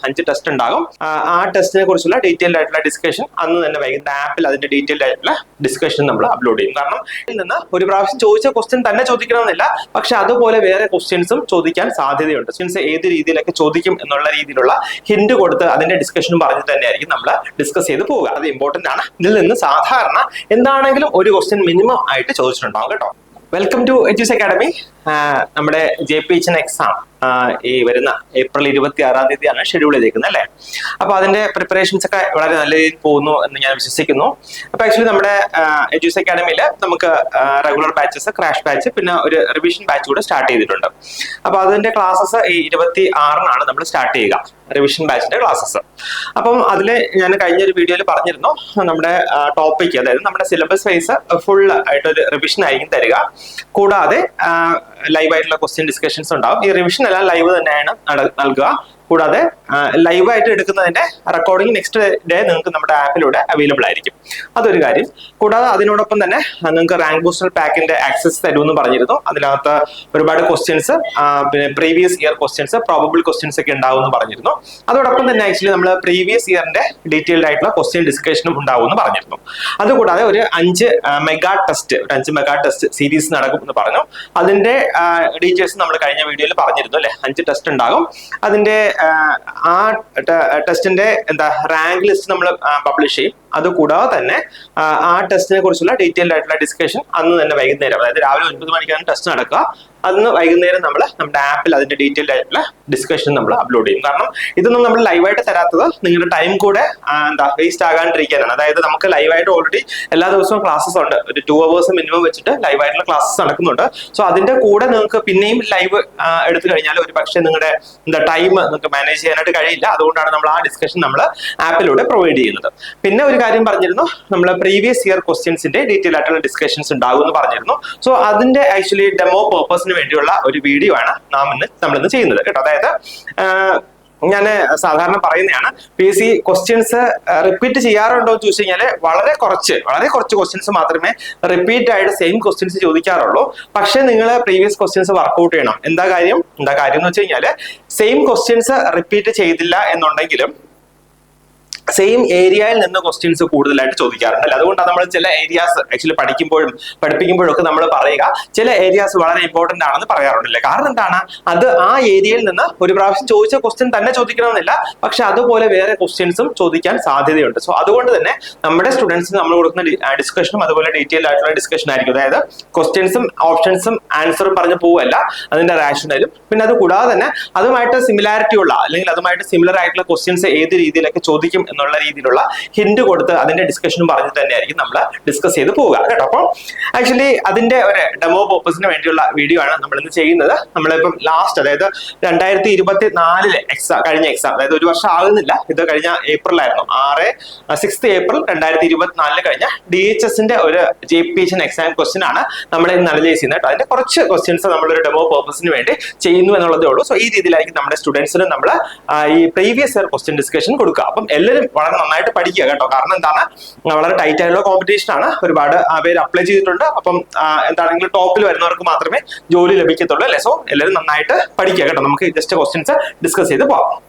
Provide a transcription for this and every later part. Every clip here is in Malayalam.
5 ടെസ്റ്റ് ഉണ്ടാകും. ആ ടെസ്റ്റിനെ കുറിച്ചുള്ള ഡീറ്റെയിൽഡ് ആയിട്ടുള്ള ഡിസ്കഷൻ അന്ന് തന്നെ വൈകുന്നേരം ആപ്പിൽ അതിന്റെ ഡീറ്റെയിൽഡ് ആയിട്ടുള്ള ഡിസ്കഷൻ നമ്മൾ അപ്ലോഡ് ചെയ്യും. കാരണം ഇതിൽ നിന്ന് ഒരു പ്രാവശ്യം ചോദിച്ച ക്വസ്റ്റ്യൻ തന്നെ ചോദിക്കണമെന്നില്ല, പക്ഷെ അതുപോലെ വേറെ ക്വസ്റ്റ്യൻസും ചോദിക്കാൻ സാധ്യതയുണ്ട്. ക്വസ്റ്റ്യൻസ് ഏത് രീതിയിലൊക്കെ ചോദിക്കും എന്നുള്ള രീതിയിലുള്ള ഹിന്റ് കൊടുത്ത് അതിന്റെ ഡിസ്കഷനും പറഞ്ഞ് തന്നെയായിരിക്കും നമ്മൾ ഡിസ്കസ് ചെയ്ത് പോവുക. അത് ഇമ്പോർട്ടന്റ് ആണ്. ഇതിൽ നിന്ന് സാധാരണ എന്താണെങ്കിലും ഒരു ക്വസ്റ്റ്യൻ മിനിമം ആയിട്ട് ചോദിച്ചിട്ടുണ്ടാവും കേട്ടോ. Welcome to Edus academy. നമ്മുടെ JPHN എക്സാം ഈ വരുന്ന ഏപ്രിൽ 26 ഷെഡ്യൂൾ ചെയ്തേക്കുന്നത് അല്ലേ. അപ്പൊ അതിന്റെ പ്രിപ്പറേഷൻസ് ഒക്കെ വളരെ നല്ല രീതിയിൽ പോകുന്നു എന്ന് ഞാൻ വിശ്വസിക്കുന്നു. അപ്പൊ ആക്ച്വലി നമ്മുടെ എഡ്യൂസ് അക്കാഡമിയിൽ നമുക്ക് റെഗുലർ ബാച്ചസ്, ക്രാഷ് ബാച്ച്, പിന്നെ ഒരു റിവിഷൻ ബാച്ച് കൂടെ സ്റ്റാർട്ട് ചെയ്തിട്ടുണ്ട്. അപ്പൊ അതിന്റെ ക്ലാസ്സസ് ഈ 26 നമ്മൾ സ്റ്റാർട്ട് ചെയ്യുക, റിവിഷൻ ബാച്ചിന്റെ ക്ലാസ്സസ്. അപ്പം അതിൽ ഞാൻ കഴിഞ്ഞൊരു വീഡിയോയിൽ പറഞ്ഞിരുന്നു, നമ്മുടെ ടോപ്പിക്, അതായത് നമ്മുടെ സിലബസ് വൈസ് ഫുൾ ആയിട്ടൊരു റിവിഷൻ ആയിരിക്കും തരിക. കൂടാതെ ലൈവ് ആയിട്ടുള്ള ക്വസ്റ്റ്യൻ ഡിസ്കഷൻസ് ഉണ്ടാവും. ഈ റിവിഷൻ എല്ലാം ലൈവ് തന്നെയാണ് നൽകുക. കൂടാതെ ലൈവായിട്ട് എടുക്കുന്നതിന്റെ റെക്കോർഡിംഗ് നെക്സ്റ്റ് ഡേ നിങ്ങൾക്ക് നമ്മുടെ ആപ്പിലൂടെ അവൈലബിൾ ആയിരിക്കും. അതൊരു കാര്യം. കൂടാതെ അതിനോടൊപ്പം തന്നെ നിങ്ങൾക്ക് റാങ്ക് ബൂസ്റ്റർ പാക്കിന്റെ ആക്സസ് തരുമെന്ന് പറഞ്ഞിരുന്നു. അതിനകത്ത് ഒരുപാട് ക്വസ്റ്റ്യൻസ്, പിന്നെ previous year questions, probable questions ഒക്കെ ഉണ്ടാവും എന്ന് പറഞ്ഞിരുന്നു. അതോടൊപ്പം തന്നെ ആക്ച്വലി നമ്മൾ പ്രീവിയസ് ഇയറിന്റെ ഡീറ്റെയിൽഡ് ആയിട്ടുള്ള ക്വസ്റ്റ്യൻ ഡിസ്കഷനും ഉണ്ടാവും എന്ന് പറഞ്ഞിരുന്നു. അതുകൂടാതെ ഒരു 5 മെഗാ ടെസ്റ്റ് സീരീസ് നടക്കും എന്ന് പറഞ്ഞു. അതിന്റെ ഡീറ്റെയിൽസ് നമ്മൾ കഴിഞ്ഞ വീഡിയോയിൽ പറഞ്ഞിരുന്നു അല്ലെ. 5 ടെസ്റ്റ് ഉണ്ടാകും. അതിന്റെ ആ ടെസ്റ്റിന്റെ റാങ്ക് ലിസ്റ്റ് നമ്മൾ പബ്ലിഷ് ചെയ്യും. അതുകൂടാതെ തന്നെ ആ ടെസ്റ്റിനെ കുറിച്ചുള്ള ഡീറ്റെയിൽഡ് ആയിട്ടുള്ള ഡിസ്കഷൻ അന്ന് തന്നെ വൈകുന്നേരം, അതായത് രാവിലെ 9 മണിക്കാണ് ടെസ്റ്റ് നടക്കുക. അന്ന് വൈകുന്നേരം നമ്മൾ നമ്മുടെ ആപ്പിൽ അതിന്റെ ഡീറ്റെയിൽഡ് ആയിട്ടുള്ള ഡിസ്കഷൻ നമ്മൾ അപ്ലോഡ് ചെയ്യും. കാരണം ഇതൊന്നും നമ്മൾ ലൈവായിട്ട് തരാത്തത് നിങ്ങളുടെ ടൈം കൂടെ വേസ്റ്റ് ആകാണ്ടിരിക്കാനാണ്. അതായത് നമുക്ക് ലൈവായിട്ട് ഓൾറെഡി എല്ലാ ദിവസവും ക്ലാസ്സസ് ഉണ്ട്. ഒരു 2 hours മിനിമം വെച്ചിട്ട് ലൈവായിട്ടുള്ള ക്ലാസ്സസ് നടക്കുന്നുണ്ട്. സോ അതിന്റെ കൂടെ നിങ്ങൾക്ക് പിന്നെയും ലൈവ് എടുത്തു കഴിഞ്ഞാൽ ഒരു പക്ഷേ നിങ്ങളുടെ ടൈം നിങ്ങൾക്ക് മാനേജ് ചെയ്യാനായിട്ട് കഴിയില്ല. അതുകൊണ്ടാണ് നമ്മൾ ആ ഡിസ്കഷൻ നമ്മൾ ആപ്പിലൂടെ പ്രൊവൈഡ് ചെയ്യുന്നത്. പിന്നെ ഒരു കാര്യം പറഞ്ഞിരുന്നു, നമ്മൾ പ്രീവിയസ് ഇയർ ക്വസ്റ്റ്യൻസിന്റെ ഡീറ്റെയിൽ ആയിട്ടുള്ള ഡിസ്കഷൻസ് ഉണ്ടാകും എന്ന് പറഞ്ഞിരുന്നു. സോ അതിന്റെ ആക്ച്വലി ഡെമോ പർപ്പസിന് വേണ്ടിയുള്ള ഒരു വീഡിയോ ആണ് നമ്മളിന്ന് ചെയ്യുന്നത് കേട്ടോ. അതായത് ഞാൻ സാധാരണ പറയുന്നതാണ്, PSC ക്വസ്റ്റ്യൻസ് റിപ്പീറ്റ് ചെയ്യാറുണ്ടോ എന്ന് ചോദിച്ചു കഴിഞ്ഞാൽ വളരെ കുറച്ച് ക്വസ്റ്റ്യൻസ് മാത്രമേ റിപ്പീറ്റ് ആയിട്ട് സെയിം ക്വസ്റ്റ്യൻസ് ചോദിക്കാറുള്ളൂ. പക്ഷെ നിങ്ങൾ പ്രീവിയസ് ക്വസ്റ്റ്യൻസ് വർക്ക്ഔട്ട് ചെയ്യണം. എന്താ കാര്യം എന്ന് വെച്ച് കഴിഞ്ഞാൽ സെയിം ക്വസ്റ്റ്യൻസ് റിപ്പീറ്റ് ചെയ്തില്ല എന്നുണ്ടെങ്കിലും സെയിം ഏരിയയിൽ നിന്ന് ക്വസ്റ്റ്യൻസ് കൂടുതലായിട്ട് ചോദിക്കാറുണ്ട് അല്ലെ. അതുകൊണ്ടാണ് നമ്മൾ ചില ഏരിയാസ് ആക്ച്വലി പഠിപ്പിക്കുമ്പോഴും ഒക്കെ നമ്മൾ പറയുക, ചില ഏരിയാസ് വളരെ ഇമ്പോർട്ടന്റ് ആണെന്ന് പറയാറുണ്ടല്ലേ. കാരണം എന്താണ്, അത് ആ ഏരിയയിൽ നിന്ന് ഒരു പ്രാവശ്യം ചോദിച്ച ക്വസ്റ്റ്യൻ തന്നെ ചോദിക്കണമെന്നില്ല, പക്ഷെ അതുപോലെ വേറെ ക്വസ്റ്റ്യൻസും ചോദിക്കാൻ സാധ്യതയുണ്ട്. സോ അതുകൊണ്ട് തന്നെ നമ്മുടെ സ്റ്റുഡൻസിന് നമ്മൾ കൊടുക്കുന്ന ഡിസ്കഷനും അതുപോലെ ഡീറ്റെയിൽഡ് ആയിട്ടുള്ള ഡിസ്കഷൻ ആയിരിക്കും. അതായത് ക്വസ്റ്റ്യൻസും ഓപ്ഷൻസും ആൻസറും പറഞ്ഞു പോവല്ല, അതിന്റെ റാഷണലും പിന്നെ അത് കൂടാതെ തന്നെ അതുമായിട്ട് സിമിലാരിറ്റി ഉള്ള അല്ലെങ്കിൽ അതുമായിട്ട് സിമിലർ ആയിട്ടുള്ള ക്വസ്റ്റ്യൻസ് ഏത് രീതിയിലൊക്കെ ചോദിക്കും എന്നുള്ള രീതിയിലുള്ള ഹിന്റ് കൊടുത്ത് അതിന്റെ ഡിസ്കഷനും പറഞ്ഞ് തന്നെയായിരിക്കും നമ്മൾ ഡിസ്കസ് ചെയ്ത് പോവുക കേട്ടോ. അപ്പോൾ ആക്ച്വലി അതിന്റെ ഒരു ഡെമോ പർപ്പസിന് വേണ്ടിയുള്ള വീഡിയോ ആണ് നമ്മൾ ഇന്ന് ചെയ്യുന്നത്. നമ്മളിപ്പം ലാസ്റ്റ്, അതായത് 2024 കഴിഞ്ഞ എക്സാം, അതായത് ഒരു വർഷം ആകുന്നില്ല, ഇത് കഴിഞ്ഞ ഏപ്രിലായിരുന്നു, 6 ഏപ്രിൽ 2024 കഴിഞ്ഞ DHSന്റെ ഒരു JPHN എക്സാം ക്വസ്റ്റ്യൻ ആണ് നമ്മൾ ഇന്ന് അനലൈസ് ചെയ്യുന്നത് കേട്ടോ. അതിന്റെ കുറച്ച് ക്വസ്റ്റ്യൻസ് നമ്മളൊരു ഡെമോ പർപ്പസിന് വേണ്ടി ചെയ്യുന്നു എന്നുള്ളതേ ഉള്ളൂ. സോ ഈ രീതിയിലായിരിക്കും നമ്മുടെ സ്റ്റുഡൻസിന് നമ്മൾ ഈ പ്രീവിയസ് ഇയർ ക്വസ്റ്റ്യൻ ഡിസ്കഷൻ കൊടുക്കുക. അപ്പം എല്ലാവരും വളരെ നന്നായിട്ട് പഠിക്കുക കേട്ടോ. കാരണം എന്താണ്, വളരെ ടൈറ്റ് ആയിട്ടുള്ള കോമ്പറ്റീഷൻ ആണ്. ഒരുപാട് പേര് അപ്ലൈ ചെയ്തിട്ടുണ്ട്. അപ്പം എന്താണെങ്കിലും ടോപ്പിൽ വരുന്നവർക്ക് മാത്രമേ ജോലി ലഭിക്കത്തുള്ളൂ അല്ലെ. സോ എല്ലാവരും നന്നായിട്ട് പഠിക്കുക കേട്ടോ. നമുക്ക് ജസ്റ്റ് ക്വസ്റ്റ്യൻസ് ഡിസ്കസ് ചെയ്ത് പോവാം.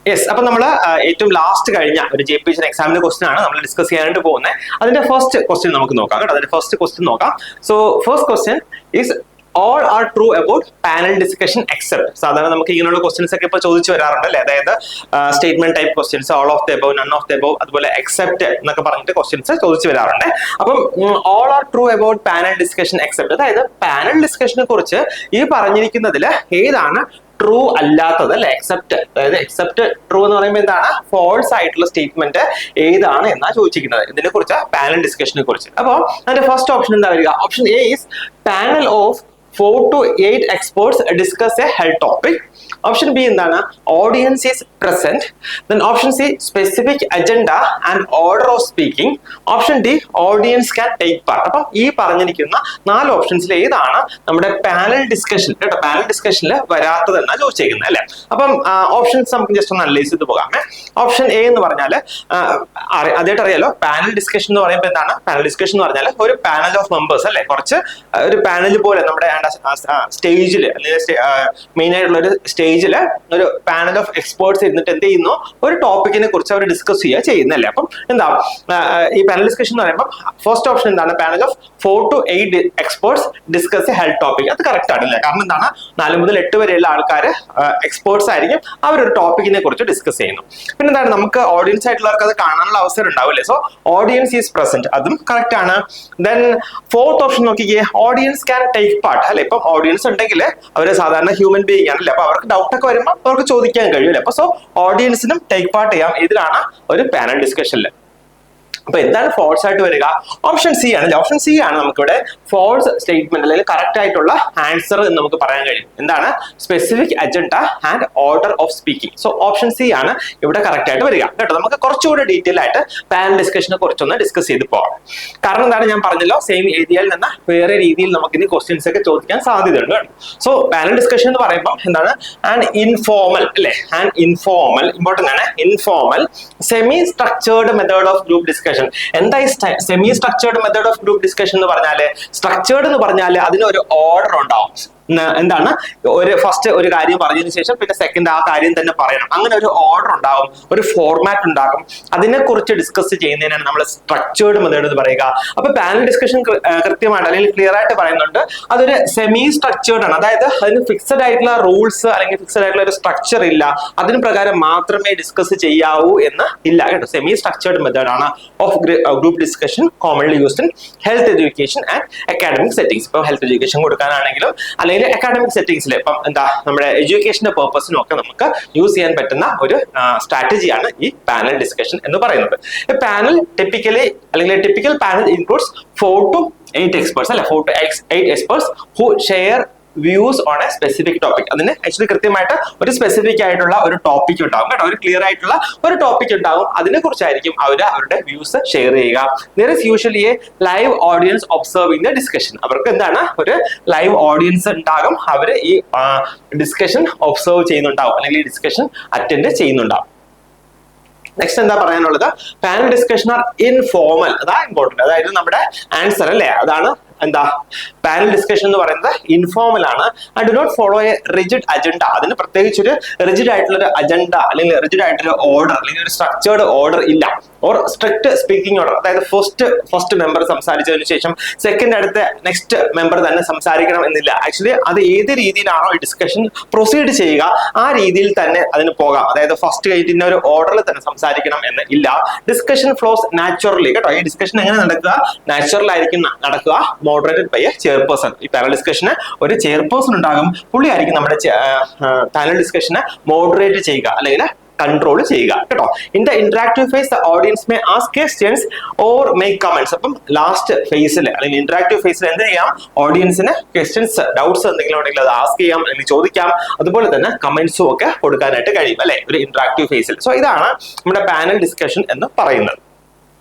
യെസ്, അപ്പൊ നമ്മൾ ഏറ്റവും ലാസ്റ്റ് കഴിഞ്ഞ ഒരു JPHN എക്സാമിന്റെ ക്വസ്റ്റ്യൻ ആണ് നമ്മൾ ഡിസ്കസ് ചെയ്യാനായിട്ട് പോകുന്നത്. അതിന്റെ ഫസ്റ്റ് ക്വസ്റ്റ്യൻ നമുക്ക് നോക്കാം കേട്ടോ. അതിന്റെ ഫസ്റ്റ് ക്വസ്റ്റ്യൻ നോക്കാം. So first question is all are true about panel discussion except. സാധാരണ നമുക്ക് ഇങ്ങനെയുള്ള ക്വസ്റ്റ്യൻസ് ഒക്കെ ഇപ്പോൾ ചോദിച്ചു വരാറുണ്ട് അല്ലേ. അതായത് statement type questions, all of the above, none of the above, അതുപോലെ except എന്നൊക്കെ പറഞ്ഞിട്ട് ക്വസ്റ്റ്യൻസ് ചോദിച്ചു വരാറുണ്ട്. അപ്പം all are true about panel discussion except, അതായത് പാനൽ ഡിസ്കഷനെ കുറിച്ച് ഈ പറഞ്ഞിരിക്കുന്നതിൽ ഏതാണ് ട്രൂ അല്ലാത്തത് അല്ലെ. അതായത് എക്സെപ്റ്റ് ട്രൂ എന്ന് പറയുമ്പോൾ എന്താണ്, ഫോൾസ് ആയിട്ടുള്ള സ്റ്റേറ്റ്മെന്റ് ഏതാണ് എന്നാ ചോദിച്ചിരിക്കുന്നത്. ഇതിനെ കുറിച്ച് പാനൽ ഡിസ്കഷനെ കുറിച്ച്. അപ്പോൾ അതിന്റെ ഫസ്റ്റ് ഓപ്ഷൻ എന്താ വരിക? Option A is panel of 4 to 8 experts discuss a health topic. Option B എന്താണ്, audience is present. Then option C, specific agenda and order of speaking. Option D, audience can take part. അപ്പം ഈ പറഞ്ഞിരിക്കുന്ന 4 ഓപ്ഷൻസിൽ ഏതാണ് നമ്മുടെ പാനൽ ഡിസ്കഷൻ കേട്ടോ, പാനൽ ഡിസ്കഷനിൽ വരാത്തതെന്നാ ചോദിച്ചേക്കുന്നത് അല്ലെ. അപ്പം ഓപ്ഷൻസ് നമുക്ക് ജസ്റ്റ് ഒന്ന് അനലൈസ് ചെയ്ത് പോകാമേ. ഓപ്ഷൻ എ എന്ന് പറഞ്ഞാൽ അതായിട്ട് അറിയാലോ, പാനൽ ഡിസ്കഷൻ എന്ന് പറയുമ്പോൾ എന്താണ്, പാനൽ ഡിസ്കഷൻ എന്ന് പറഞ്ഞാൽ ഒരു പാനൽ ഓഫ് മെമ്പേഴ്സ് അല്ലെ, കുറച്ച് ഒരു പാനൽ പോലെ നമ്മുടെ സ്റ്റേജിൽ അല്ലെങ്കിൽ മെയിൻ ആയിട്ടുള്ള ഒരു സ്റ്റേജ് സ്റ്റേജിൽ ഒരു പാനൽ ഓഫ് എക്സ്പേർട്സ് ഇരുന്നിട്ട് എന്ത് ചെയ്യുന്നു, ഒരു ടോപ്പിക്കിനെ കുറിച്ച് അവർ ഡിസ്കസ് ചെയ്യുന്നല്ലേ. അപ്പം എന്താ ഈ പാനൽ ഡിസ്കഷൻ എന്ന് പറയുമ്പോൾ ഫസ്റ്റ് ഓപ്ഷൻ എന്താണ്, panel of 4 to 8 experts discuss A health topic. അത് കറക്റ്റ് ആണല്ലേ, കാരണം എന്താണ് 4 മുതൽ 8 വരെയുള്ള ആൾക്കാർ എക്സ്പേർട്സ് ആയിരിക്കും, അവരൊരു ടോപ്പിക്കിനെ കുറിച്ച് ഡിസ്കസ് ചെയ്യുന്നു. പിന്നെ എന്താണ്, നമുക്ക് ഓഡിയൻസ് ആയിട്ടുള്ളവർക്ക് അത് കാണാനുള്ള അവസരം ഉണ്ടാവില്ലേ, സോ ഓഡിയൻസ് ഈസ് പ്രസന്റ്, അതും കറക്റ്റ് ആണ്. ദെൻ ഫോർത്ത് ഓപ്ഷൻ നോക്കിക്കേ, ഓഡിയൻസ് ക്യാൻ ടേക്ക് പാർട്ട് അല്ലെ. ഇപ്പം ഓഡിയൻസ് ഉണ്ടെങ്കിൽ അവര് സാധാരണ ഹ്യൂമൻ ബീയിങ് ആണല്ലേ, അപ്പൊ അവർക്ക് ഡൗട്ട് ഒക്കെ വരുമ്പോൾ അവർക്ക് ചോദിക്കാൻ കഴിയൂല്ലേ. അപ്പൊ സോ ഓഡിയൻസിനും ടേക്ക് പാർട്ട് ചെയ്യാം. ഇതിലാണ് ഒരു പാനൽ ഡിസ്കഷനിൽ. അപ്പൊ എന്താണ് ഫോൾസ് ആയിട്ട് വരിക, ഓപ്ഷൻ സി ആണ്. ഓപ്ഷൻ സി ആണ് നമുക്കിവിടെ ഫോൾസ് സ്റ്റേറ്റ്മെന്റ് അല്ലെങ്കിൽ കറക്റ്റ് ആയിട്ടുള്ള ആൻസർ എന്ന് നമുക്ക് പറയാൻ കഴിയും. എന്താണ്, specific agenda and order of speaking. So option C ആണ് ഇവിടെ കറക്റ്റ് ആയിട്ട് വരിക കേട്ടോ. നമുക്ക് കുറച്ചുകൂടി ഡീറ്റെയിൽ ആയിട്ട് പാനൽ ഡിസ്കഷനെ കുറിച്ചൊന്ന് ഡിസ്കസ് ചെയ്ത് പോകാം. കാരണം എന്താണ്, ഞാൻ പറഞ്ഞല്ലോ സെയിം ഏരിയയിൽ നിന്ന് വേറെ രീതിയിൽ നമുക്ക് ഇനി ക്വസ്റ്റ്യൻസ് ഒക്കെ ചോദിക്കാൻ സാധ്യതയുണ്ട് കേട്ടോ. സോ പാനൽ ഡിസ്കഷൻ എന്ന് പറയുമ്പോൾ എന്താണ്, ആൻഡ് ഇൻഫോർമൽ അല്ലെ, ആൻഡ് ഇൻഫോർമൽ ഇമ്പോർട്ടന്റ് ആണ്. Informal semi structured method of group discussion. എന്താ ഈ semi structured method of group discussion എന്ന് പറഞ്ഞാല്, സ്ട്രക്ചേർഡ് എന്ന് പറഞ്ഞാല് അതിനൊരു ഓർഡർ ഉണ്ടാവും. എന്താണ്, ഒരു ഫസ്റ്റ് ഒരു കാര്യം പറഞ്ഞതിന് ശേഷം പിന്നെ സെക്കൻഡ് ആ കാര്യം തന്നെ പറയണം. അങ്ങനെ ഒരു ഓർഡർ ഉണ്ടാകും, ഒരു ഫോർമാറ്റ് ഉണ്ടാകും. അതിനെക്കുറിച്ച് ഡിസ്കസ് ചെയ്യുന്നതിനാണ് നമ്മൾ സ്ട്രക്ചേർഡ് മെത്തേഡ് എന്ന് പറയുക. അപ്പൊ പാനൽ ഡിസ്കഷൻ കൃത്യമായിട്ട് അല്ലെങ്കിൽ ക്ലിയർ ആയിട്ട് പറയുന്നുണ്ട്, അതൊരു സെമി സ്ട്രക്ചേർഡ് ആണ്. അതായത് അതിന് ഫിക്സഡ് ആയിട്ടുള്ള റൂൾസ് അല്ലെങ്കിൽ ഫിക്സഡ് ആയിട്ടുള്ള ഒരു സ്ട്രക്ചർ ഇല്ല, അതിന് പ്രകാരം മാത്രമേ ഡിസ്കസ് ചെയ്യാവൂ എന്ന് ഇല്ല കേട്ടോ. സെമി സ്ട്രക്ചേർഡ് മെത്തേഡ് ആണ് of group discussion, commonly used in health education and academic settings. ഇപ്പൊ ഹെൽത്ത് എഡ്യൂക്കേഷൻ കൊടുക്കാനാണെങ്കിലും അല്ലെങ്കിൽ അക്കാഡമിക് സെറ്റിംഗ്സിൽ ഇപ്പം എന്താ നമ്മുടെ എഡ്യൂക്കേഷന്റെ പേർപ്പസിനും ഒക്കെ നമുക്ക് യൂസ് ചെയ്യാൻ പറ്റുന്ന ഒരു സ്ട്രാറ്റജിയാണ് ഈ പാനൽ ഡിസ്കഷൻ എന്ന് പറയുന്നത്. പാനൽ ടിപ്പിക്കലി അല്ലെങ്കിൽ typical panel includes 4 to 8 experts അല്ലെ, 4 to 8 experts who share views on A specific topic. അതിന് ആക്ച്വലി കൃത്യമായിട്ട് ഒരു സ്പെസിഫിക് ആയിട്ടുള്ള ഒരു ടോപ്പിക് ഉണ്ടാവും കേട്ടോ, ഒരു ക്ലിയർ ആയിട്ടുള്ള ഒരു ടോപ്പിക് ഉണ്ടാവും. അതിനെ കുറിച്ചായിരിക്കും അവരുടെ വ്യൂസ് ഷെയർ ചെയ്യുക. There is usually A live audience observing the discussion. അവർക്ക് എന്താണ്, ഒരു ലൈവ് ഓഡിയൻസ് ഉണ്ടാകും, അവര് ഈ ഡിസ്കഷൻ ഒബ്സർവ് ചെയ്യുന്നുണ്ടാവും അല്ലെങ്കിൽ ഈ ഡിസ്കഷൻ അറ്റൻഡ് ചെയ്യുന്നുണ്ടാവും. നെക്സ്റ്റ് എന്താ പറയാനുള്ളത്, പാനൽ ഡിസ്കഷൻ ആർ ഇൻഫോർമൽ. അതാ ഇമ്പോർട്ടന്റ്, അതായത് നമ്മുടെ ആൻസർ അല്ലേ, അതാണ് എന്താ പാനൽ ഡിസ്കഷൻ എന്ന് പറയുന്നത് ഇൻഫോർമൽ ആണ്. And do not follow a rigid agenda. അതിന് പ്രത്യേകിച്ച് ഒരു റിജിഡ് ആയിട്ടുള്ള ഒരു അജണ്ട അല്ലെങ്കിൽ റിജിഡ് ആയിട്ടുള്ള ഓർഡർ അല്ലെങ്കിൽ ഒരു സ്ട്രക്ചേർഡ് ഓർഡർ ഇല്ല. ഓർ സ്ട്രിക്റ്റ് സ്പീക്കിംഗ് ഓർഡർ, അതായത് ഫസ്റ്റ് മെമ്പർ സംസാരിച്ചതിന് ശേഷം സെക്കൻഡ് അടുത്ത നെക്സ്റ്റ് മെമ്പർ തന്നെ സംസാരിക്കണം എന്നില്ല. ആക്ച്വലി അത് ഏത് രീതിയിലാണോ ഈ ഡിസ്കഷൻ പ്രൊസീഡ് ചെയ്യുക ആ രീതിയിൽ തന്നെ അതിന് പോകാം. അതായത് ഫസ്റ്റ് കഴിഞ്ഞിട്ട് ഇന്ന ഒരു ഓർഡറിൽ തന്നെ സംസാരിക്കണം എന്ന് ഇല്ല. ഡിസ്കഷൻ ഫ്ലോസ് നാച്ചുറലി കേട്ടോ. ഈ ഡിസ്കഷൻ എങ്ങനെ നടക്കുക, നാച്ചുറൽ ആയിരിക്കും നടക്കുക. Moderated by A chairperson. ഈ പാനൽ ഡിസ്കഷന് ഒരു ചെയർപേഴ്സൺ ഉണ്ടാകും, പുള്ളിയായിരിക്കും നമ്മുടെ പാനൽ ഡിസ്കഷനെ മോഡറേറ്റ് ചെയ്യുക അല്ലെങ്കിൽ കൺട്രോൾ ചെയ്യുക കേട്ടോ. In the interactive phase the audience may ask questions or make comments. അപ്പം ലാസ്റ്റ് ഫേസിൽ അല്ലെങ്കിൽ ഇന്ററാക്റ്റീവ് ഫേസിൽ എന്ത് ചെയ്യാം, ഓഡിയൻസിന് ക്വസ്റ്റ്യൻസ് ഡൗട്ട്സ് എന്തെങ്കിലും ഉണ്ടെങ്കിൽ അത് ആസ്ക് ചെയ്യാം അല്ലെങ്കിൽ ചോദിക്കാം. അതുപോലെ തന്നെ കമന്റ്സും ഒക്കെ കൊടുക്കാനായിട്ട് കഴിയും അല്ലെ ഒരു ഇന്ററാക്റ്റീവ് ഫേസിൽ. സോ ഇതാണ് നമ്മുടെ പാനൽ ഡിസ്കഷൻ എന്ന് പറയുന്നത്.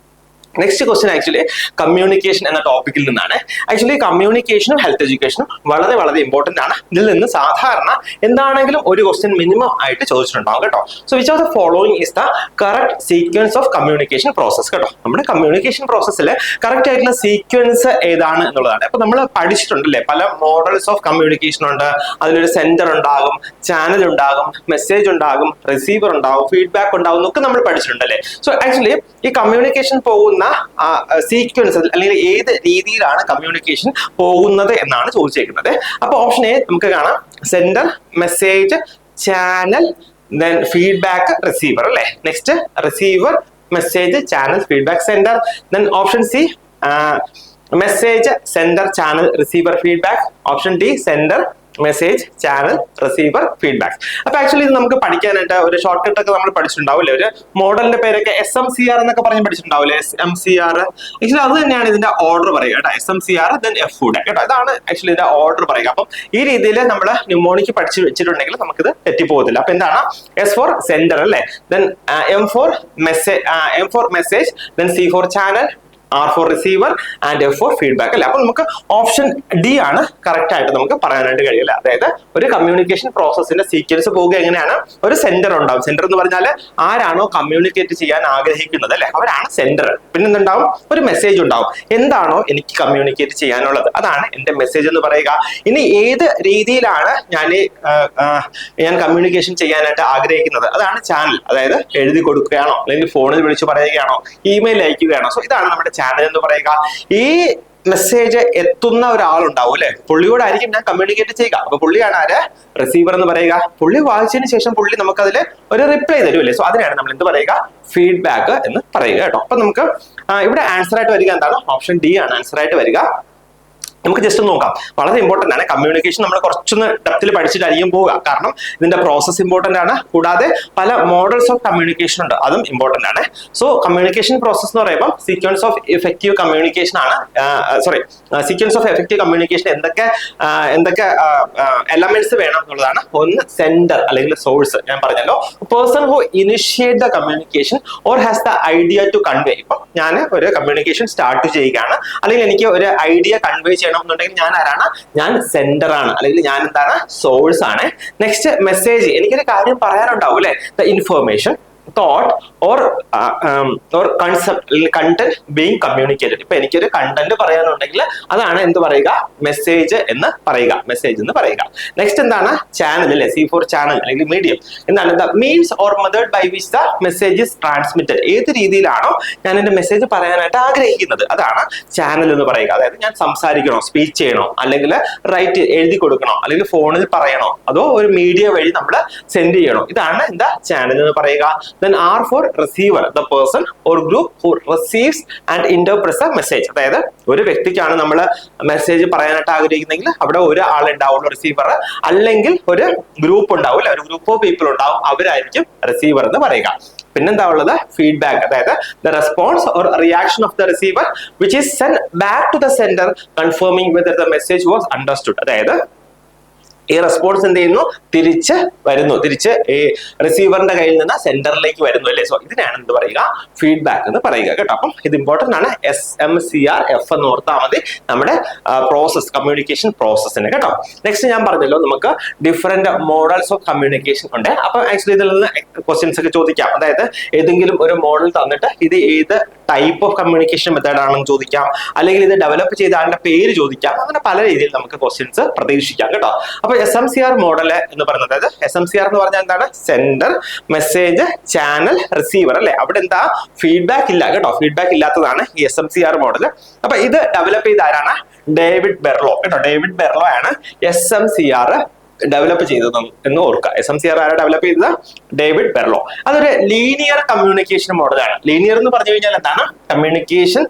നെക്സ്റ്റ് ക്വസ്റ്റ്യൻ ആക്ച്വലി കമ്മ്യൂണിക്കേഷൻ എന്ന ടോപ്പിക്കിൽ നിന്നാണ്. ആക്ച്വലി കമ്മ്യൂണിക്കേഷനും ഹെൽത്ത് എഡ്യൂക്കേഷനും വളരെ വളരെ ഇമ്പോർട്ടന്റ് ആണ്. ഇതിൽ നിന്ന് സാധാരണ എന്താണെങ്കിലും ഒരു ക്വസ്റ്റ്യൻ മിനിമം ആയിട്ട് ചോദിച്ചിട്ടുണ്ടാവും കേട്ടോ. So which of the following is the correct sequence of communication process കേട്ടോ. നമ്മുടെ കമ്മ്യൂണിക്കേഷൻ പ്രോസസ്സിൽ കറക്റ്റ് ആയിട്ടുള്ള സീക്വൻസ് ഏതാണ് എന്നുള്ളതാണ്. അപ്പൊ നമ്മൾ പഠിച്ചിട്ടുണ്ടല്ലേ, പല മോഡൽസ് ഓഫ് കമ്മ്യൂണിക്കേഷൻ ഉണ്ട്. അതിലൊരു സെന്റർ ഉണ്ടാകും, ചാനൽ ഉണ്ടാകും, മെസ്സേജ് ഉണ്ടാകും, റിസീവർ ഉണ്ടാകും, ഫീഡ്ബാക്ക് ഉണ്ടാകും എന്നൊക്കെ നമ്മൾ പഠിച്ചിട്ടുണ്ടല്ലേ. സോ ആക്ച്വലി ഈ കമ്മ്യൂണിക്കേഷൻ പോകുന്ന സീക്വൻസ് അല്ലെങ്കിൽ ഏത് രീതിയിലാണ് കമ്മ്യൂണിക്കേഷൻ പോകുന്നത് എന്നാണ് ചോദിച്ചേക്കുന്നത്. അപ്പൊ ഓപ്ഷൻ എ നമുക്ക് കാണാം, sender, message, channel, then feedback, receiver അല്ലെ. Next receiver, message, channel, feedback, sender. Then option C message, sender, channel, receiver, feedback. Option D sender, message, channel, receiver, feedback. അപ്പൊ ആക്ച്വലി ഇത് നമുക്ക് പഠിക്കാനായിട്ട് ഒരു ഷോർട്ട് കട്ട് ഒക്കെ നമ്മൾ പഠിച്ചിട്ടുണ്ടാവില്ലേ, ഒരു മോഡലിന്റെ പേരൊക്കെ SMCR എന്നൊക്കെ പറഞ്ഞ് പഠിച്ചിട്ടുണ്ടാവില്ലേ, SMCR. ആക്ച്വലി അത് തന്നെയാണ് ഇതിന്റെ ഓർഡർ പറയുക കേട്ടോ. SMCR ദെൻ FUD കേട്ടോ, ഇതാണ് ആക്ച്വലി ഇതിന്റെ ഓർഡർ പറയുക. അപ്പം ഈ രീതിയിൽ നമ്മൾ ന്യൂമോണിക്ക് പഠിച്ചു വെച്ചിട്ടുണ്ടെങ്കിൽ നമുക്കിത് തെറ്റിപ്പോകത്തില്ല. അപ്പൊ എന്താണ്, S for സെൻഡർ അല്ലേ, then M for message, then C for channel, R for receiver and F for feedback അല്ലെ. അപ്പൊ നമുക്ക് ഓപ്ഷൻ ഡി ആണ് കറക്റ്റ് ആയിട്ട് നമുക്ക് പറയാനായിട്ട് കഴിയില്ല. അതായത് ഒരു കമ്മ്യൂണിക്കേഷൻ പ്രോസസ്സിന്റെ സീക്വൻസ് പോവുക എങ്ങനെയാണ്, ഒരു സെന്റർ ഉണ്ടാവും. സെന്റർ എന്ന് പറഞ്ഞാൽ ആരാണോ കമ്മ്യൂണിക്കേറ്റ് ചെയ്യാൻ ആഗ്രഹിക്കുന്നത് അല്ലെ, അവരാണ് സെന്റർ. പിന്നെ എന്തുണ്ടാവും, ഒരു മെസ്സേജ് ഉണ്ടാവും. എന്താണോ എനിക്ക് കമ്മ്യൂണിക്കേറ്റ് ചെയ്യാനുള്ളത് അതാണ് എന്റെ മെസ്സേജ് എന്ന് പറയുക. ഇനി ഏത് രീതിയിലാണ് ഞാൻ കമ്മ്യൂണിക്കേഷൻ ചെയ്യാനായിട്ട് ആഗ്രഹിക്കുന്നത് അതാണ് ചാനൽ. അതായത് എഴുതി കൊടുക്കുകയാണോ, അല്ലെങ്കിൽ ഫോണിൽ വിളിച്ച് പറയുകയാണോ, ഇമെയിൽ അയക്കുകയാണോ. സോ ഇതാണ് നമ്മുടെ ചാനൽ എന്ന് പറയുക. ഈ മെസ്സേജ് എത്തുന്ന ഒരാളുണ്ടാവും അല്ലെ, പുള്ളിയോടായിരിക്കും ഞാൻ കമ്മ്യൂണിക്കേറ്റ് ചെയ്യുക. അപ്പൊ പുള്ളിയാണ് ആര്, റിസീവർ എന്ന് പറയുക. പുള്ളി വായിച്ചതിന് ശേഷം പുള്ളി നമുക്ക് അതിൽ ഒരു റിപ്ലൈ തരും അല്ലേ. സോ അതിനാണ് നമ്മൾ എന്ത് പറയുക, ഫീഡ്ബാക്ക് എന്ന് പറയുക കേട്ടോ. അപ്പൊ നമുക്ക് ഇവിടെ ആൻസർ ആയിട്ട് വരിക എന്താണ്, ഓപ്ഷൻ ഡി ആണ് ആൻസർ ആയിട്ട് വരിക. നമുക്ക് ജസ്റ്റ് നോക്കാം, വളരെ ഇമ്പോർട്ടന്റ് ആണ്. കമ്മ്യൂണിക്കേഷൻ നമ്മൾ കുറച്ചൊന്ന് ഡെപ്തിൽ പഠിച്ചിട്ടായിരിക്കും പോവുക, കാരണം ഇതിന്റെ പ്രോസസ് ഇമ്പോർട്ടന്റ് ആണ്. കൂടാതെ പല മോഡൽസ് ഓഫ് കമ്മ്യൂണിക്കേഷൻ ഉണ്ട്, അതും ഇമ്പോർട്ടന്റ് ആണ്. സോ കമ്മ്യൂണിക്കേഷൻ പ്രോസസ് എന്ന് പറയുമ്പോൾ സീക്വൻസ് ഓഫ് എഫക്റ്റീവ് കമ്മ്യൂണിക്കേഷൻ ആണ്. സീക്വൻസ് ഓഫ് എഫക്റ്റീവ് കമ്മ്യൂണിക്കേഷൻ എന്തൊക്കെ എലമെന്റ്സ് വേണം എന്നുള്ളതാണ്. ഒന്ന് സെൻഡർ അല്ലെങ്കിൽ സോഴ്സ്, ഞാൻ പറഞ്ഞല്ലോ. Person who initiate the communication or has the idea to convey. ഇപ്പൊ ഞാൻ ഒരു കമ്മ്യൂണിക്കേഷൻ സ്റ്റാർട്ട് ചെയ്യുകയാണ്, അല്ലെങ്കിൽ എനിക്ക് ഒരു ഐഡിയ കൺവേ എന്നുണ്ടെങ്കിൽ ഞാൻ ആരാണ്, ഞാൻ സെൻഡർ ആണ്, അല്ലെങ്കിൽ ഞാൻ എന്താണ്, സോഴ്സ് ആണ്. നെക്സ്റ്റ് മെസ്സേജ്, എനിക്കൊരു കാര്യം പറയാനുണ്ടാവും അല്ലെ, the information, thought or concept, content being communicated. ഇപ്പൊ എനിക്കൊരു കണ്ടന്റ് പറയാനുണ്ടെങ്കിൽ അതാണ് എന്ത് പറയുക, മെസ്സേജ് എന്ന് പറയുക, മെസ്സേജ് എന്ന് പറയുക. നെക്സ്റ്റ് എന്താണ്, ചാനൽ അല്ലെ, സി ഫോർ ചാനൽ അല്ലെങ്കിൽ മീഡിയം. എന്താണ്, the means or method by which the message is transmitted. ഏത് രീതിയിലാണോ ഞാൻ എന്റെ മെസ്സേജ് പറയാനായിട്ട് ആഗ്രഹിക്കുന്നത് അതാണ് ചാനൽ എന്ന് പറയുക. അതായത് ഞാൻ സംസാരിക്കണോ, സ്പീച്ച് ചെയ്യണോ, അല്ലെങ്കിൽ റൈറ്റ് എഴുതി കൊടുക്കണോ, അല്ലെങ്കിൽ ഫോണിൽ പറയണോ, അതോ ഒരു മീഡിയ വഴി നമ്മൾ സെൻഡ് ചെയ്യണോ, ഇതാണ് എന്താ ചാനൽ എന്ന് പറയുക. Then R for receiver, the person or group who receives and interprets a message. അതായത് ഒരു വ്യക്തിക്കാണ് നമ്മൾ മെസ്സേജ് പറയാനായിട്ട് ആഗ്രഹിക്കുന്നെങ്കിൽ അവിടെ ഒരു ആൾ ഉണ്ടാവുള്ളൂ, റിസീവർ. അല്ലെങ്കിൽ ഒരു ഗ്രൂപ്പ് ഉണ്ടാവും, ഒരു ഗ്രൂപ്പ് ഓഫ് പീപ്പിൾ ഉണ്ടാവും, അവരായിരിക്കും റിസീവർ എന്ന് പറയുക. പിന്നെന്താ ഉള്ളത്, ഫീഡ്ബാക്ക്. അതായത് the response or reaction of the receiver which is send back to the sender confirming whether the message was understood. അതായത് ഈ റെസ്പോൺസ് എന്ത് ചെയ്യുന്നു, തിരിച്ച് വരുന്നു, തിരിച്ച് ഈ റിസീവറിന്റെ കയ്യിൽ നിന്ന് സെന്ററിലേക്ക് വരുന്നു അല്ലേ. സോ ഇതിനാണ് എന്ത് പറയുക, ഫീഡ്ബാക്ക് എന്ന് പറയുക കേട്ടോ. അപ്പം ഇത് ഇമ്പോർട്ടന്റ് ആണ്. SMCRF എന്ന് ഓർത്താൽ മതി നമ്മുടെ പ്രോസസ്, കമ്മ്യൂണിക്കേഷൻ പ്രോസസ്സിന് കേട്ടോ. നെക്സ്റ്റ് ഞാൻ പറഞ്ഞല്ലോ, നമുക്ക് ഡിഫറെന്റ് മോഡൽസ് ഓഫ് കമ്മ്യൂണിക്കേഷൻ ഉണ്ട്. അപ്പൊ ആക്ച്വലി ഇതിൽ നിന്ന് ക്വസ്റ്റ്യൻസ് ഒക്കെ ചോദിക്കാം. അതായത് ഏതെങ്കിലും ഒരു മോഡൽ തന്നിട്ട് ഇത് ഏത് ടൈപ്പ് ഓഫ് കമ്മ്യൂണിക്കേഷൻ മെത്തേഡ് ആണെന്ന് ചോദിക്കാം, അല്ലെങ്കിൽ ഇത് ഡെവലപ്പ് ചെയ്ത ആളുടെ പേര് ചോദിക്കാം. അങ്ങനെ പല രീതിയിൽ നമുക്ക് ക്വസ്റ്റ്യൻസ് പ്രതീക്ഷിക്കാം കേട്ടോ. അപ്പൊ SMCR മോഡൽ എന്ന് പറയുന്നത്, അതായത് SMCR എന്ന് പറഞ്ഞാൽ എന്താണ്, സെൻഡർ, മെസ്സേജ്, ചാനൽ, റിസീവർ അല്ലെ. അവിടെ എന്താ, ഫീഡ്ബാക്ക് ഇല്ല കേട്ടോ. ഫീഡ്ബാക്ക് ഇല്ലാത്തതാണ് ഈ SMCR മോഡൽ. അപ്പൊ ഇത് ഡെവലപ്പ് ചെയ്ത ആരാണ്, ഡേവിഡ് ബെർലോ കേട്ടോ. ഡേവിഡ് ബെർലോ ആണ് SMCR ഡെവലപ്പ് ചെയ്തത് എന്ന് ഓർക്കുക. SMCR ആരാ ഡെവലപ്പ് ചെയ്തത്, ഡേവിഡ് ബെർലോ. അതൊരു ലീനിയർ കമ്മ്യൂണിക്കേഷൻ മോഡലാണ്. ലീനിയർ എന്ന് പറഞ്ഞു കഴിഞ്ഞാൽ എന്താണ്, communication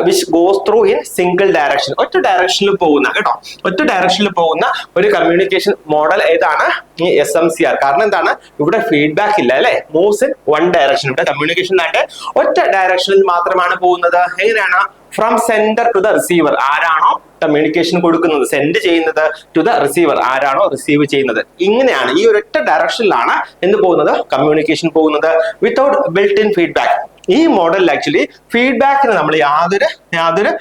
which goes through in single direction, ഒറ്റ ഡയറക്ഷനിൽ പോകുന്ന കേട്ടോ, ഒറ്റ ഡയറക്ഷനിൽ പോകുന്ന ഒരു കമ്മ്യൂണിക്കേഷൻ മോഡൽ ഏതാണ്, ഈ SMCR. കാരണം എന്താണ്, ഇവിടെ ഫീഡ്ബാക്ക് ഇല്ല അല്ലെ, മൂവ്സ് ഇൻ വൺ ഡയറക്ഷൻ. ഇവിടെ കമ്മ്യൂണിക്കേഷൻ ആയിട്ട് ഒറ്റ ഡയറക്ഷനിൽ മാത്രമാണ് പോകുന്നത്. എങ്ങനെയാണ്, from sender to the receiver, ആരാണോ കമ്മ്യൂണിക്കേഷൻ കൊടുക്കുന്നത്, സെൻഡ് ചെയ്യുന്നത്, ടു ദ റിസീവർ, ആരാണോ റിസീവ് ചെയ്യുന്നത്. ഇങ്ങനെയാണ്, ഈ ഒരൊറ്റ ഡയറക്ഷനിലാണ് എന്ത് പോകുന്നത്, കമ്മ്യൂണിക്കേഷൻ പോകുന്നത്, വിത്തൗട്ട് ബിൽറ്റ് ഇൻ ഫീഡ്ബാക്ക്. ഈ മോഡലിൽ ആക്ച്വലി ഫീഡ്ബാക്കിന് നമ്മൾ യാതൊരു